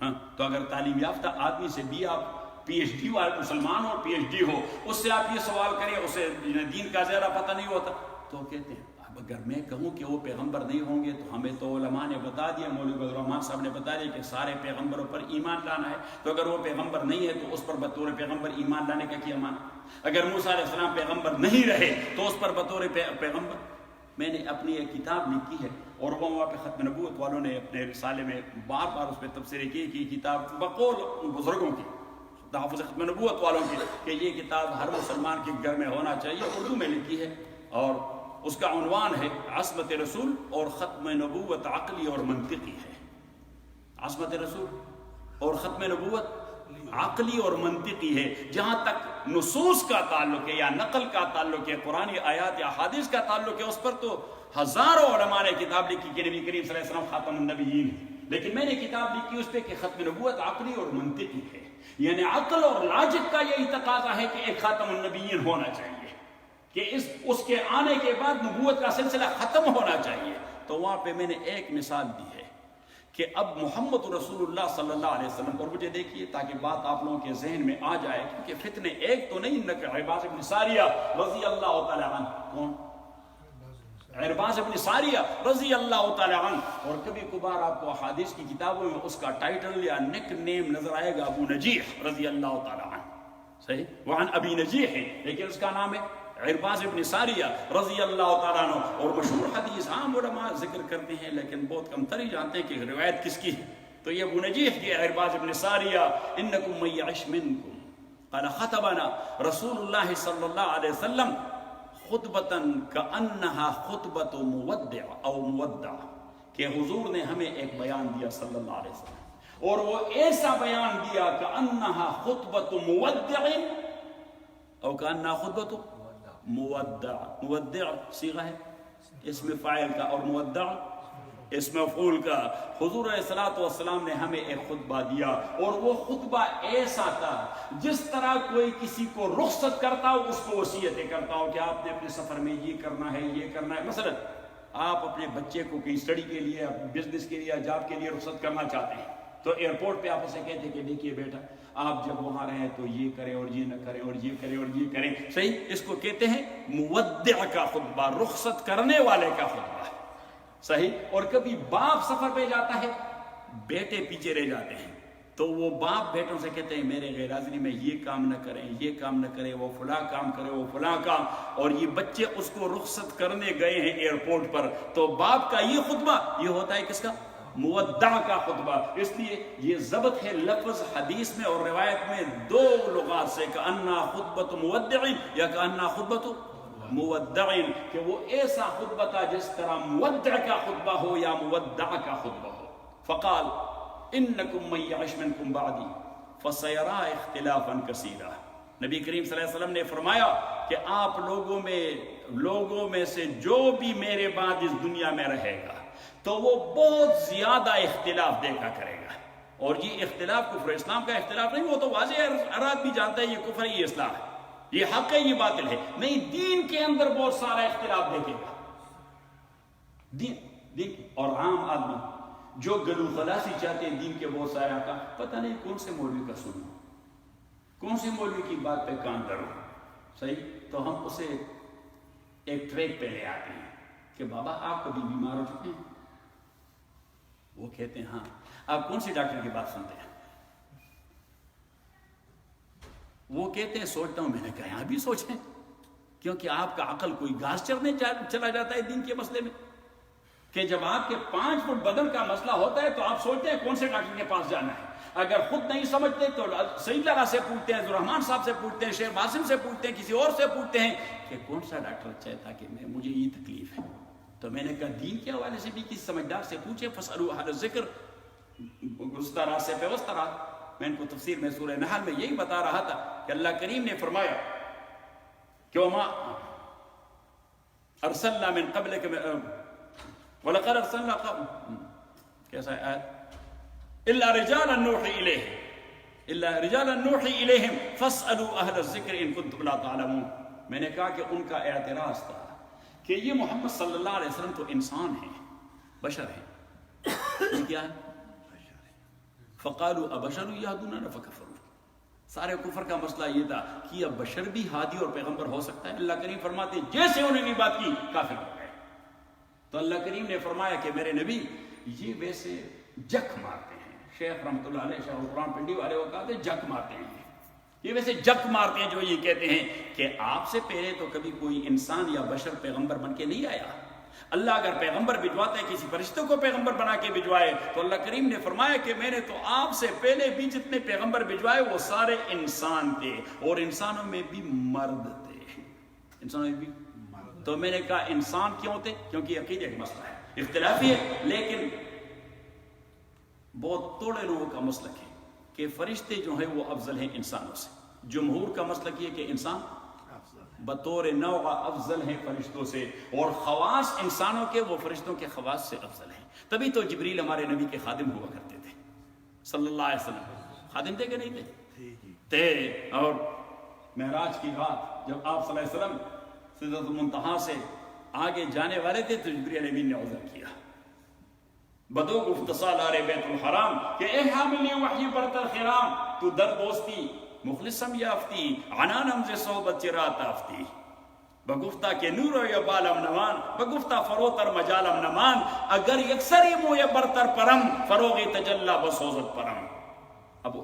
ہاں، تو اگر تعلیم یافتہ آدمی سے بھی آپ پی ایچ ڈی والے مسلمان اور پی ایچ ڈی ہو، اس سے آپ یہ سوال کریں، اسے دین کا زیادہ پتہ نہیں ہوتا، تو کہتے ہیں اب اگر میں کہوں کہ وہ پیغمبر نہیں ہوں گے تو ہمیں تو علماء نے بتا دیا، مولوی عبد الرحمن صاحب نے بتا دیا کہ سارے پیغمبروں پر ایمان لانا ہے، تو اگر وہ پیغمبر نہیں ہے تو اس پر بطور پیغمبر ایمان لانے کا کیا معنی؟ اگر موسیٰ علیہ السلام پیغمبر نہیں رہے تو اس پر بطور پیغمبر، میں نے اپنی ایک کتاب لکھی ہے اور وہ وہاں پہ ختم نبوت والوں نے اپنے رسالے میں بار بار اس پہ تفسیر کی کہ کتاب بقول بزرگوں کی، تحفظ ختم نبوت والوں کی، کہ یہ کتاب ہر مسلمان کے گھر میں ہونا چاہیے، اردو میں لکھی ہے، اور اس کا عنوان ہے عصمت رسول اور ختم نبوت عقلی اور منطقی ہے۔ عصمت رسول اور ختم نبوت عقلی اور منطقی ہے۔ جہاں تک نصوص کا تعلق ہے یا نقل کا تعلق ہے، قرآن آیات یا حدیث کا تعلق ہے، اس پر تو ہزاروں علماء نے کتاب لکھی کہ نبی کریم صلی اللہ علیہ وسلم خاتم النبیین ہے، لیکن میں نے کتاب لکھی اس پہ کہ ختم نبوت عقلی اور منطقی ہے، یعنی عقل اور لاجک کا یہی تقاضا ہے کہ ایک خاتم النبیین ہونا چاہیے، کہ اس کے آنے کے بعد نبوت کا سلسلہ ختم ہونا چاہیے۔ تو وہاں پہ میں نے ایک مثال دی ہے کہ اب محمد رسول اللہ صلی اللہ علیہ وسلم، اور مجھے دیکھیے تاکہ بات آپ لوگوں کے ذہن میں آ جائے، کیونکہ فتنے ایک تو نہیں، عرباض بن ساریہ رضی اللہ تعالی عنہ، کون؟ عرباض بن ساریہ رضی اللہ تعالی عنہ، اور کبھی کبھار آپ کو احادیث کی کتابوں میں اس کا ٹائٹل یا نک نیم نظر آئے گا ابو نجیح رضی اللہ تعالی عنہ، صحیح، وہاں ابی نجیح ہے لیکن اس کا نام ہے عرباض بن ساریہ رضی اللہ تعالیٰ عنہ، اور مشہور حدیث عام علماء ذکر کرتے ہیں لیکن بہت کم تر ہی جانتے ہیں کہ روایت کس کی ہے۔ تو یہ ابو نجیح کی عرباض بن ساریہ، انکم من یعش منکم قال خطبنا رسول اللہ صلی اللہ علیہ وسلم خطبۃ کانہا خطبۃ مودع او مودع، کہ حضور نے ہمیں ایک بیان دیا صلی اللہ علیہ وسلم، اور وہ ایسا بیان دیا کانہا خطبۃ مودع او کانہا خطبۃ مودع، مودع صیغہ ہے اسم فاعل کا، اور مودع اس مفعول کا حضور علیہ الصلوۃ والسلام نے ہمیں ایک خطبہ دیا، اور وہ خطبہ ایسا تھا جس طرح کوئی کسی کو رخصت کرتا ہو، اس کو وصیتیں کرتا ہو کہ آپ نے اپنے سفر میں یہ کرنا ہے، یہ کرنا ہے۔ مثلا آپ اپنے بچے کو کہیں اسٹڈی کے لیے، بزنس کے لیے، جاب کے لیے رخصت کرنا چاہتے ہیں، تو ایئرپورٹ پہ آپ اسے کہتے ہیں کہ دیکھیے بیٹا آپ جب وہاں رہیں تو یہ کریں اور یہ نہ کریں اور یہ کریں اور یہ کریں، صحیح؟ اس کو کہتے ہیں مودع کا خطبہ، رخصت کرنے والے کا خطبہ، صحیح؟ اور کبھی باپ سفر پہ جاتا ہے، بیٹے پیچھے رہ جاتے ہیں، تو وہ باپ بیٹوں سے کہتے ہیں میرے غیر حاضری میں یہ کام نہ کریں، یہ کام نہ کریں، وہ فلاں کام کرے، وہ فلاں کام، اور یہ بچے اس کو رخصت کرنے گئے ہیں ایئرپورٹ پر، تو باپ کا یہ خطبہ یہ ہوتا ہے کس کا؟ مودع کا خطبہ۔ اس لیے یہ ضبط ہے لفظ حدیث میں اور روایت میں دو لغات سے، کأنہ خطبۃ مودع یا کأنہ خطبۃ مودع، کہ وہ ایسا خطبہ تھا جس طرح مودع کا خطبہ ہو یا مودع کا خطبہ ہو۔ فقال انکم من یعش منکم بعدی فسیرا اختلافا کثیرا، نبی کریم صلی اللہ علیہ وسلم نے فرمایا کہ آپ لوگوں میں سے جو بھی میرے بعد اس دنیا میں رہے گا تو وہ بہت زیادہ اختلاف دیکھا کرے گا، اور یہ اختلاف کفر اسلام کا اختلاف نہیں، وہ تو واضح ہے، ہر آدمی جانتا ہے یہ کفر ہے، یہ اسلام ہے، یہ حق ہے، یہ باطل ہے، نہیں، دین کے اندر بہت سارا اختلاف دیکھے گا، دین اور عام آدمی جو گلو خلاصی چاہتے ہیں دین کے بہت سارے آقا، پتہ نہیں کون سے مولوی کا سنوں، کون سے مولوی کی بات پہ کان دھروں، صحیح؟ تو ہم اسے ایک ٹریک پہ لے آتے ہیں کہ بابا آپ کبھی بیمار ہو چکے ہیں؟ وہ کہتے ہیں ہاں۔ آپ کون سی ڈاکٹر کی بات سنتے ہیں؟ وہ کہتے ہیں سوچتا ہوں۔ میں نے کہا یہاں بھی سوچیں، کیونکہ آپ کا عقل کوئی گھاس چرنے چلا جاتا ہے دین کے مسئلے میں، کہ جب آپ کے 5 فٹ بدن کا مسئلہ ہوتا ہے تو آپ سوچتے ہیں کون سے ڈاکٹر کے پاس جانا ہے۔ اگر خود نہیں سمجھتے تو سعید لگا سے پوچھتے ہیں، عبدالرحمان صاحب سے پوچھتے ہیں، شیخ باسم سے پوچھتے ہیں، کسی اور سے پوچھتے ہیں کہ کون سا ڈاکٹر اچھا ہے تاکہ مجھے یہ تکلیف ہے۔ تو میں نے کہا دین کے حوالے سے بھی کسی سمجھدار سے پوچھیں، فَاسْأَلُوا أَهْلَ الذِّكْرِ گزشتہ رات سے پیوستہ رات میں ان کو تفسیر میں سورہ نحل میں یہی بتا رہا تھا کہ اللہ کریم نے فرمایا کہ وَمَا أَرْسَلْنَا مِن قَبْلِكَ وَلَقَدْ أَرْسَلْنَا کیسا ہے آیت؟ إِلَّا رِجَالًا نُوحِي إِلَيْهِمْ إِلَّا رِجَالًا نُوحِي إِلَيْهِمْ فَاسْأَلُوا أَهْلَ الذِّكْرِ إِن كُنتُمْ لَا تَعْلَمُونَ۔ میں نے کہا کہ ان کا اعتراض تھا کہ یہ محمد صلی اللہ علیہ وسلم تو انسان ہیں، بشر ہیں، یہ کیا ہے؟ فَقَالُوا أَبَشَرٌ يَهْدُونَنَا فَكَفَرُوا۔ سارے کفر کا مسئلہ یہ تھا کہ اب بشر بھی ہادی اور پیغمبر ہو سکتا ہے؟ اللہ کریم فرماتے ہیں جیسے انہوں نے بات کی کافر ہو گئے۔ تو اللہ کریم نے فرمایا کہ میرے نبی یہ ویسے جک مارتے ہیں، شیخ رحمۃ اللہ علیہ شیخ القرآن پنڈی والے وہ کہتے ہیں جک مارتے ہیں، یہ ویسے جک مارتے ہیں جو یہ کہتے ہیں کہ آپ سے پہلے تو کبھی کوئی انسان یا بشر پیغمبر بن کے نہیں آیا۔ اللہ اگر پیغمبر بھجواتا ہے، کسی فرشتوں کو پیغمبر بنا کے بھجوائے، تو اللہ کریم نے فرمایا کہ میں نے تو آپ سے پہلے بھی جتنے پیغمبر بھجوائے وہ سارے انسان تھے، اور انسانوں میں بھی مرد تھے، انسانوں میں بھی مرد۔ تو میں نے کہا انسان کیوں تھے؟ کیونکہ عقیدے کا مسئلہ ہے، اختلافی ہے، لیکن بہت تھوڑے لوگوں کا مسلک ہے کہ فرشتے جو ہیں وہ افضل ہیں انسانوں سے۔ جمہور کا مسلک یہ کہ انسان بطور نوع افضل ہیں فرشتوں سے، اور خواص انسانوں کے وہ فرشتوں کے خواص سے افضل ہیں۔ تبھی تو جبریل ہمارے نبی کے خادم ہوا کرتے تھے صلی اللہ علیہ وسلم۔ خادم تھے کہ نہیں تھے؟ اور معراج کی رات جب آپ صلی اللہ علیہ وسلم سدرۃ المنتہا سے آگے جانے والے تھے تو جبریل امین نے عذر کیا، بدو گفتسال آرے بیت الحرام کہ اے حاملی وحی برتر خرام، تو در دوستی مخلصم یافتی عنانم ز صحبت چرات آفتی، بگفتہ کے نور و یا بالم نمان، بگفتہ فروتر مجالم نمان، اگر یکسری مو یا برتر پرم فروغی تجلہ بسوزت پرم۔ اب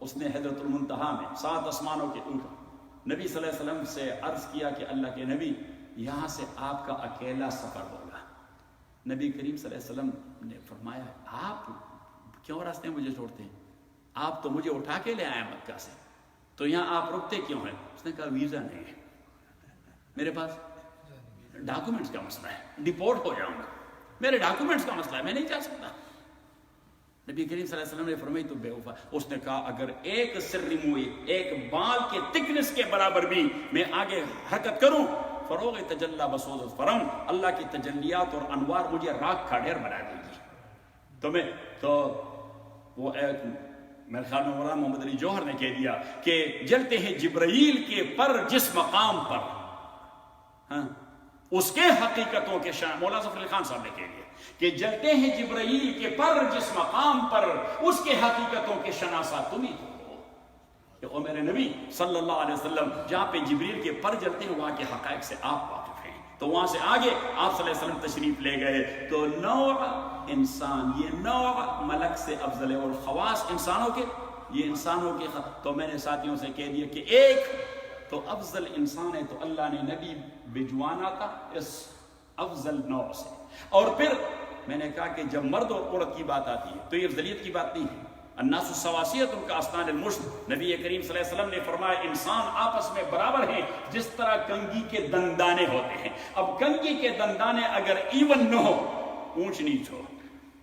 اس نے حضرت المنتہا میں 7 آسمانوں کے اوپر نبی صلی اللہ علیہ وسلم سے عرض کیا کہ اللہ کے نبی یہاں سے آپ کا اکیلا سفر ہوگا۔ نبی کریم صلی اللہ علیہ وسلم نے فرمایا آپ کیوں راستے میں مجھے چھوڑتے ہیں؟ آپ تو مجھے اٹھا کے لے آئے مکہ سے، تو یہاں آپ رکتے کیوں ہیں؟ اس نے کہا ویزا نہیں ہے میرے پاس، ڈاکومنٹس کا مسئلہ ہے، ڈیپورٹ ہو جاؤں گا، میرے ڈاکومنٹس کا مسئلہ ہے، میں نہیں جا سکتا۔ نبی کریم صلی اللہ علیہ وسلم نے فرمائی تو بے وفا۔ اس نے کہا اگر ایک سر موئی، ایک بال کے تکنس کے برابر بھی میں آگے حرکت کروں فروغ تجلی بسوز فرم، اللہ کی تجلیات اور انوار مجھے راکھ کا ڈھیر بنا دے گی. تو وہ ایک میرے خیال میں مولانا محمد علی جوہر نے کہہ دیا کہ جلتے ہیں جبرائیل کے پر جس مقام پر، ہاں اس کے حقیقتوں کے شان. مولانا ظفر علی خان صاحب نے کہہ دیا کہ جلتے ہیں جبرائیل کے پر جس مقام پر اس کے حقیقتوں کے شناسا تم ہی ہو. کہ او میرے نبی صلی اللہ علیہ وسلم جہاں پہ جبریل کے پر جلتے ہیں وہاں کے حقائق سے آپ واقف ہیں. تو وہاں سے آگے آپ صلی اللہ علیہ وسلم تشریف لے گئے تو نوع انسان، یہ نوع ملک سے افضل ہے، اور خواص انسانوں کے، یہ انسانوں کے تو میں نے ساتھیوں سے کہہ دیا کہ ایک تو افضل انسان ہے تو اللہ نے نبی بھجوانا تھا اس افضل نوع سے. اور پھر میں نے کہا کہ جب مرد اور عورت کی بات آتی ہے تو یہ افضلیت کی بات نہیں ہے. الناس السواسیۃ کا اسنان المشت، نبی کریم صلی اللہ علیہ وسلم نے فرمایا انسان آپس میں برابر ہیں جس طرح کنگھی کے دندانے ہوتے ہیں. اب کنگھی کے دندانے اگر ایون نہ ہو، اونچ نیچ ہو،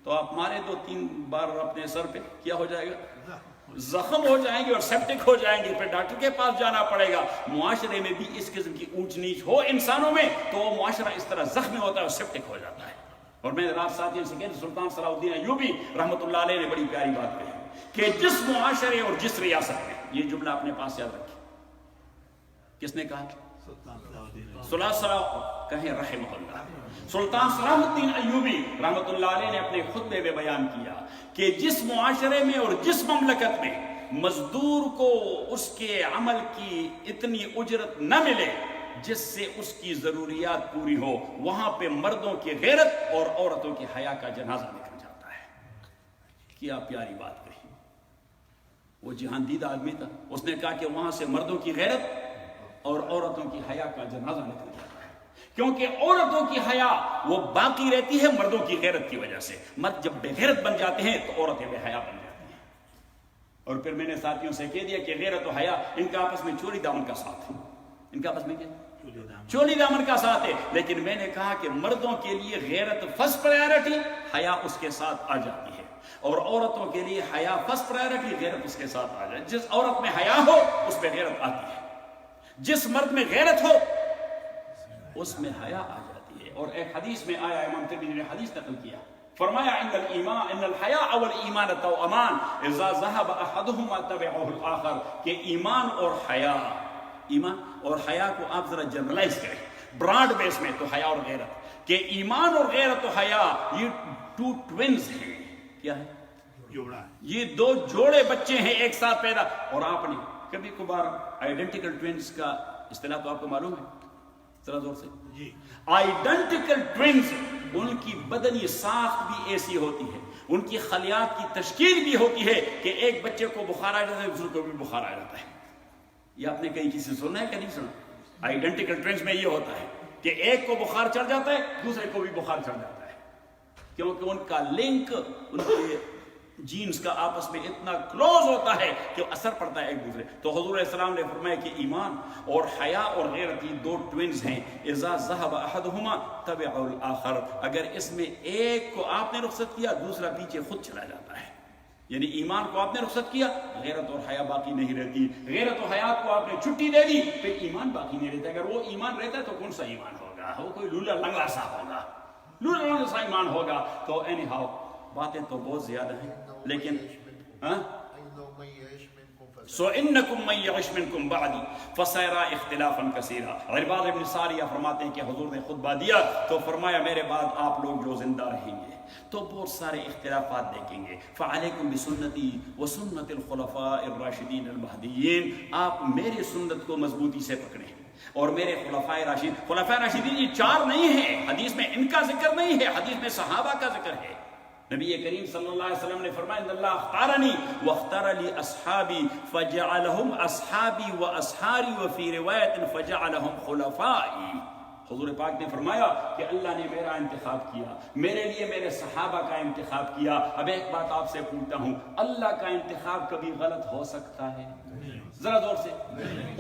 تو آپ مارے 2-3 بار اپنے سر پہ کیا ہو جائے گا؟ زخم ہو جائیں گے اور سیپٹک ہو جائیں گے، پھر ڈاکٹر کے پاس جانا پڑے گا. معاشرے میں بھی اس قسم کی اونچ نیچ ہو انسانوں میں تو وہ معاشرہ اس طرح زخمی ہوتا ہے اور سیپٹک ہو جاتا ہے. اور میں رات ساتھیوں سے کہتے سلطان صلاح الدین ایوبی رحمۃ اللہ علیہ نے بڑی پیاری بات کہی کہ جس معاشرے اور جس ریاست میں، یہ جملہ اپنے پاس یاد رکھیں، کس نے کہا؟ کہیں رحمہ اللہ. سلطان صلاح الدین ایوبی رحمۃ اللہ علیہ نے اپنے خطبے میں بیان کیا کہ جس معاشرے میں اور جس مملکت میں مزدور کو اس کے عمل کی اتنی اجرت نہ ملے جس سے اس کی ضروریات پوری ہو، وہاں پہ مردوں کی غیرت اور عورتوں کی حیا کا جنازہ نکل جاتا ہے. کیا پیاری بات کہی. وہ جہان دید آدمی تھا، اس نے کہا کہ وہاں سے مردوں کی غیرت اور عورتوں کی حیا کا جنازہ نکل جاتا ہے، کیونکہ عورتوں کی حیا وہ باقی رہتی ہے مردوں کی غیرت کی وجہ سے. مرد جب بے غیرت بن جاتے ہیں تو عورتیں بے حیا بن جاتی ہیں. اور پھر میں نے ساتھیوں سے کہہ دیا کہ غیرت و حیا ان کا آپس میں چوری دامن کا ساتھ ہے. ان کا آپس میں کیا؟ چولی دامن کا ساتھ ہے. لیکن میں نے کہا کہ مردوں کے لیے غیرت فرسٹ پرائیورٹی، حیا اس کے ساتھ آ جاتی ہے، اور عورتوں کے لیے حیا فرسٹ پرائیورٹی، غیرت اس کے ساتھ آ جائے. جس عورت میں حیا ہو اس پہ غیرت آتی ہے، جس مرد میں غیرت ہو اس میں حیا آ جاتی ہے. اور ایک حدیث میں آیا، امام ترمذی نے حدیث نقل کیا، فرمایا ان الایمان ان الحیاء والایمان توأمان اذا ذهب احدهما تبعه الاخر، کہ ایمان اور حیا، ایمان اور حیا کو آپ ذرا جنرلائز کریں براڈ بیس میں، تو حیا اور غیرت، کہ ایمان اور غیرت و حیا یہ 2 ٹوینز ہیں. کیا ہے؟ جوڑا. یہ 2 جوڑے بچے ہیں ایک ساتھ پیدا. اور آپ نے کبھی کبھار آئیڈینٹیکل ٹوینز کا اصطلاح تو آپ کو معلوم ہے؟ ذرا زور سے. جی. آئیڈینٹیکل ٹوینز، ان کی بدنی ساخت بھی ایسی ہوتی ہے، ان کی خلیات کی تشکیل بھی ہوتی ہے کہ ایک بچے کو بخار آ جاتا ہے دوسرے کو بھی بخار آ جاتا ہے. یہ آپ نے کہیں کسی سنا ہے کہ نہیں سنا؟ آئیڈینٹیکل ٹوینز میں یہ ہوتا ہے کہ ایک کو بخار چڑھ جاتا ہے دوسرے کو بھی بخار چڑھ جاتا ہے، کیونکہ ان کا لنک، ان کے جینز کا آپس میں اتنا کلوز ہوتا ہے کہ اثر پڑتا ہے ایک دوسرے. تو حضور علیہ السلام نے فرمایا کہ ایمان اور حیا اور غیرت یہ 2 ٹوینز ہیں. اذا ذهب احدهما تبع الاخر، اگر اس میں ایک کو آپ نے رخصت کیا دوسرا پیچھے خود چلا جاتا ہے. یعنی ایمان کو آپ نے رخصت کیا، غیرت اور حیا باقی نہیں رہتی. غیرت و حیات کو آپ نے چھٹی دے دی، پھر ایمان باقی نہیں رہتا. اگر وہ ایمان رہتا ہے تو کون سا ایمان ہوگا؟ وہ کوئی لولا لنگڑا سا ہوگا، لولا لنگڑا سا ایمان ہوگا. تو اینی ہاؤ باتیں تو بہت زیادہ ہیں، لیکن سو انکم من یعش منکم بعدی فسیرا اختلافا کثیرا. عرباض ابن ساریہ فرماتے ہیں کہ حضور نے خطبہ دیا تو فرمایا میرے بعد آپ لوگ جو زندہ رہیں گے تو بہت سارے اختلافات دیکھیں گے. فعلیکم بسنتی وسنت الخلفاء الراشدین المہدیین، آپ میرے سنت کو مضبوطی سے پکڑیں اور میرے خلفاء راشدین. خلفاء راشدین یہ 4 نہیں ہیں، حدیث میں ان کا ذکر نہیں ہے، حدیث میں صحابہ کا ذکر ہے. نبی کریم صلی اللہ علیہ وسلم نے فرمایا ان اللہ اختارنی واختار لی اصحابی فجعلہم اصحابی و اصحاری وفی روایت فجعلہم خلفائی. حضور پاک نے فرمایا کہ اللہ نے میرا انتخاب کیا، میرے لیے میرے صحابہ کا انتخاب کیا. اب ایک بات آپ سے پوچھتا ہوں، اللہ کا انتخاب کبھی غلط ہو سکتا ہے؟ ذرا زور سے.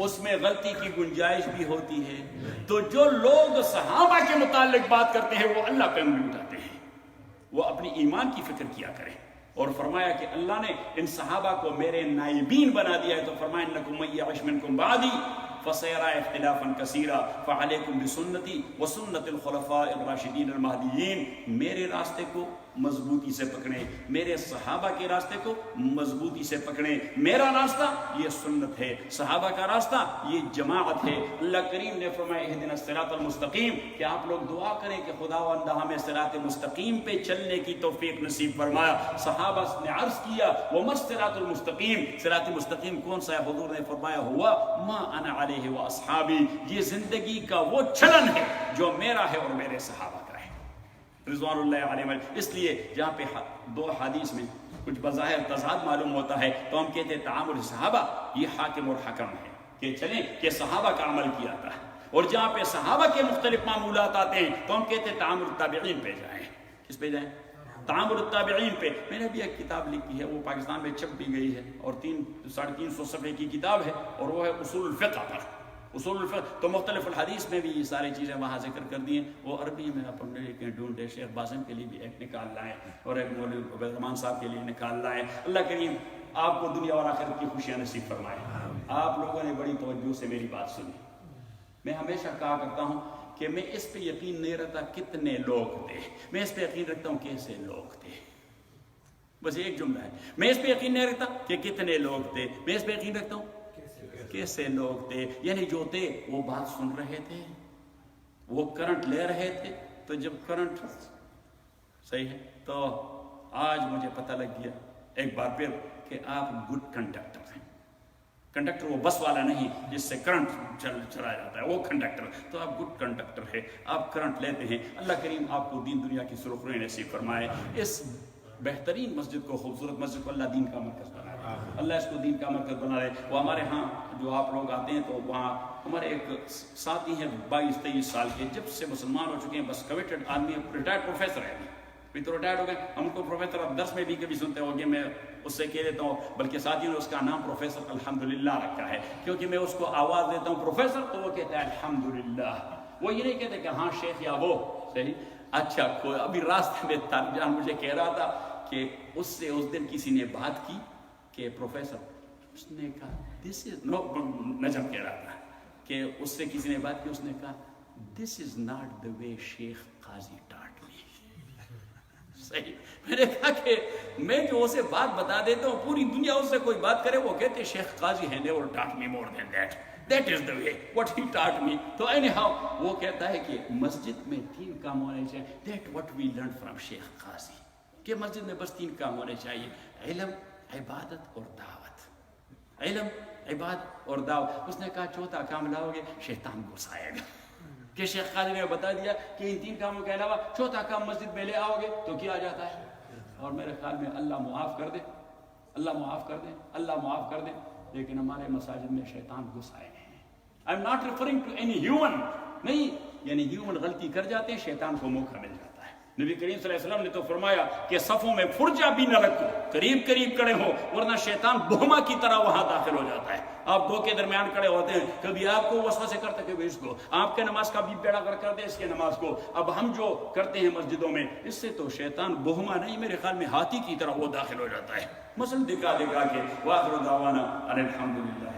اس میں غلطی کی گنجائش بھی ہوتی ہے. تو جو لوگ صحابہ کے متعلق بات کرتے ہیں وہ اللہ پہ انگلی اٹھاتے ہیں، وہ اپنی ایمان کی فکر کیا کریں. اور فرمایا کہ اللہ نے ان صحابہ کو میرے نائبین بنا دیا ہے. تو فرمایا انکم من یعش منکم بعدی فسيرى اختلافا كثيرا فعليكم بسنتي وسنة الخلفاء الراشدين المهديين. میرے راستے کو مضبوطی سے پکڑیں, میرے صحابہ کے راستے کو مضبوطی سے پکڑیں. میرا راستہ یہ سنت ہے, صحابہ کا راستہ یہ جماعت ہے. اللہ کریم نے فرمایا اہدنا الصراط المستقیم, کہ آپ لوگ دعا کریں کہ خداوند ہمیں صراط مستقیم پہ چلنے کی توفیق نصیب فرمایا. صحابہ نے عرض کیا وما الصراط المستقیم, صراط مستقیم کون سا ہے؟ حضور نے فرمایا ہوا ما انا علیہ واصحابی, یہ زندگی کا وہ چلن ہے جو میرا ہے اور میرے صحابہ کا ہے رضوان اللہ علیہ. اس لیے جہاں پہ دو حدیث میں کچھ بظاہر تضاد معلوم ہوتا ہے تو ہم کہتے ہیں تعامل صحابہ یہ حاکم اور حکم ہے, کہ چلیں کہ صحابہ کا عمل کیا تھا. اور جہاں پہ صحابہ کے مختلف معمولات آتے ہیں تو ہم کہتے ہیں تعامل التابعین پہ جائیں. کس پہ جائیں؟ تعامل التابعین پہ. میں نے بھی ایک کتاب لکھی ہے, وہ پاکستان میں چھپ بھی گئی ہے, اور 350 صفحے کی کتاب ہے, اور وہ ہے اصول الفقہ پر. اصول الفقہ تو مختلف الحدیث میں بھی یہ ساری چیزیں وہاں ذکر کر دی ہیں. وہ عربی میں اپنے ڈھونڈے, شیخ باسم کے لیے بھی ایک نکال لائیں اور ایک مولوی عبید الرحمان صاحب کے لیے نکال لائیں. اللہ کریم آپ کو دنیا اور آخرت کی خوشیاں نصیب فرمائے. آپ لوگوں نے بڑی توجہ سے میری بات سنی. میں ہمیشہ کہا کرتا ہوں کہ میں اس پہ یقین نہیں رکھتا کتنے لوگ تھے, میں اس پہ یقین رکھتا ہوں کیسے لوگ تھے. بس ایک جملہ ہے, میں اس پہ یقین نہیں رکھتا کہ کتنے لوگ تھے, میں اس پہ یقین رکھتا ہوں کیسے لوگ تھے. یعنی جو تھے وہ بات سن رہے تھے, وہ کرنٹ لے رہے تھے. تو جب کرنٹ صحیح ہے تو آج مجھے پتہ لگ گیا ایک بار پھر کہ آپ گڈ کنڈکٹر ہیں. کنڈکٹر وہ بس والا نہیں جس سے کرنٹ چلایا جاتا ہے, وہ کنڈکٹر. تو آپ گڈ کنڈکٹر ہے, آپ کرنٹ لیتے ہیں. اللہ کریم آپ کو دین دنیا کی سرخروئی نصیب فرمائے. اس بہترین مسجد کو, خوبصورت مسجد کو اللہ دین کا مرکز بنا دے, اللہ اس کو دین کا مرکز بنا دے. وہ ہمارے ہاں جو آپ لوگ آتے ہیں تو وہاں ہمارے ایک ساتھی ہیں 22-23 سال کے, جب سے مسلمان ہو چکے ہیں, بس کمیٹڈ آدمی, ریٹائرڈ پروفیسر ہے, ابھی تو ریٹائرڈ ہو گئے. ہم کو پروفیسر اب درس میں بھی کبھی سنتے ہو گے, میں اس سے کہہ دیتا ہوں, بلکہ ساتھیوں نے اس کا نام پروفیسر الحمدللہ رکھا ہے, کیونکہ میں اس کو آواز دیتا ہوں پروفیسر تو وہ کہتا ہے الحمدللہ. وہ یہ نہیں کہتے کہ ہاں شیخ یا وہ صحیح. اچھا, ابھی راستے میں جان مجھے کہہ رہا تھا کہ اس سے اس دن کسی نے بات کی کہ پروفیسر, اس نے کہا دس از نو, نجم کہہ رہا تھا کہ اس سے کسی نے بات کی, اس نے کہا دس از ناٹ دا وے شیخ قاضی ٹاٹ می. صحیح. میں نے کہا کہ میں جو اسے بات بتا دیتا ہوں, پوری دنیا اس سے کوئی بات کرے وہ کہتے شیخ قاضی ہے, never taught me more than that. That is the way what he taught me. تو anyhow وہ کہتا ہے کہ مسجد میں 3 کام ہونے چاہیے. That what we learned from شیخ قاضی, کہ مسجد میں بس 3 کام ہونے چاہیے, علم, عبادت اور دعوت. علم, عبادت اور دعوت. اس نے کہا چوتھا کام لاؤ گے شیطان گھسائے گا, کہ شیخ قاضی نے بتا دیا کہ ان 3 کاموں کے علاوہ چوتھا کام مسجد میں لے آؤ گے تو کیا جاتا ہے. اور میرے خیال میں اللہ معاف کر دے, اللہ معاف کر دے, اللہ معاف کر دے, لیکن ہمارے مساجد میں شیطان گھس آئے ہیں. I am not referring to any human, نہیں, یعنی ہیومن غلطی کر جاتے ہیں, شیطان کو موقع مل جاتا ہے. نبی کریم صلی اللہ علیہ وسلم نے تو فرمایا کہ صفوں میں فرجہ بھی نہ رکھو, قریب قریب کھڑے ہو, ورنہ شیطان بہما کی طرح وہاں داخل ہو جاتا ہے. آپ 2 کے درمیان کھڑے ہوتے ہیں, کبھی آپ کو وسوسے کرتے, کبھی اس کو, آپ کے نماز کا بھی بیڑا کر دے اس کے نماز کو. اب ہم جو کرتے ہیں مسجدوں میں, اس سے تو شیطان بہما نہیں, میرے خیال میں ہاتھی کی طرح وہ داخل ہو جاتا ہے. مثلا دکھا کے. وآخر دعوانا ان الحمدللہ.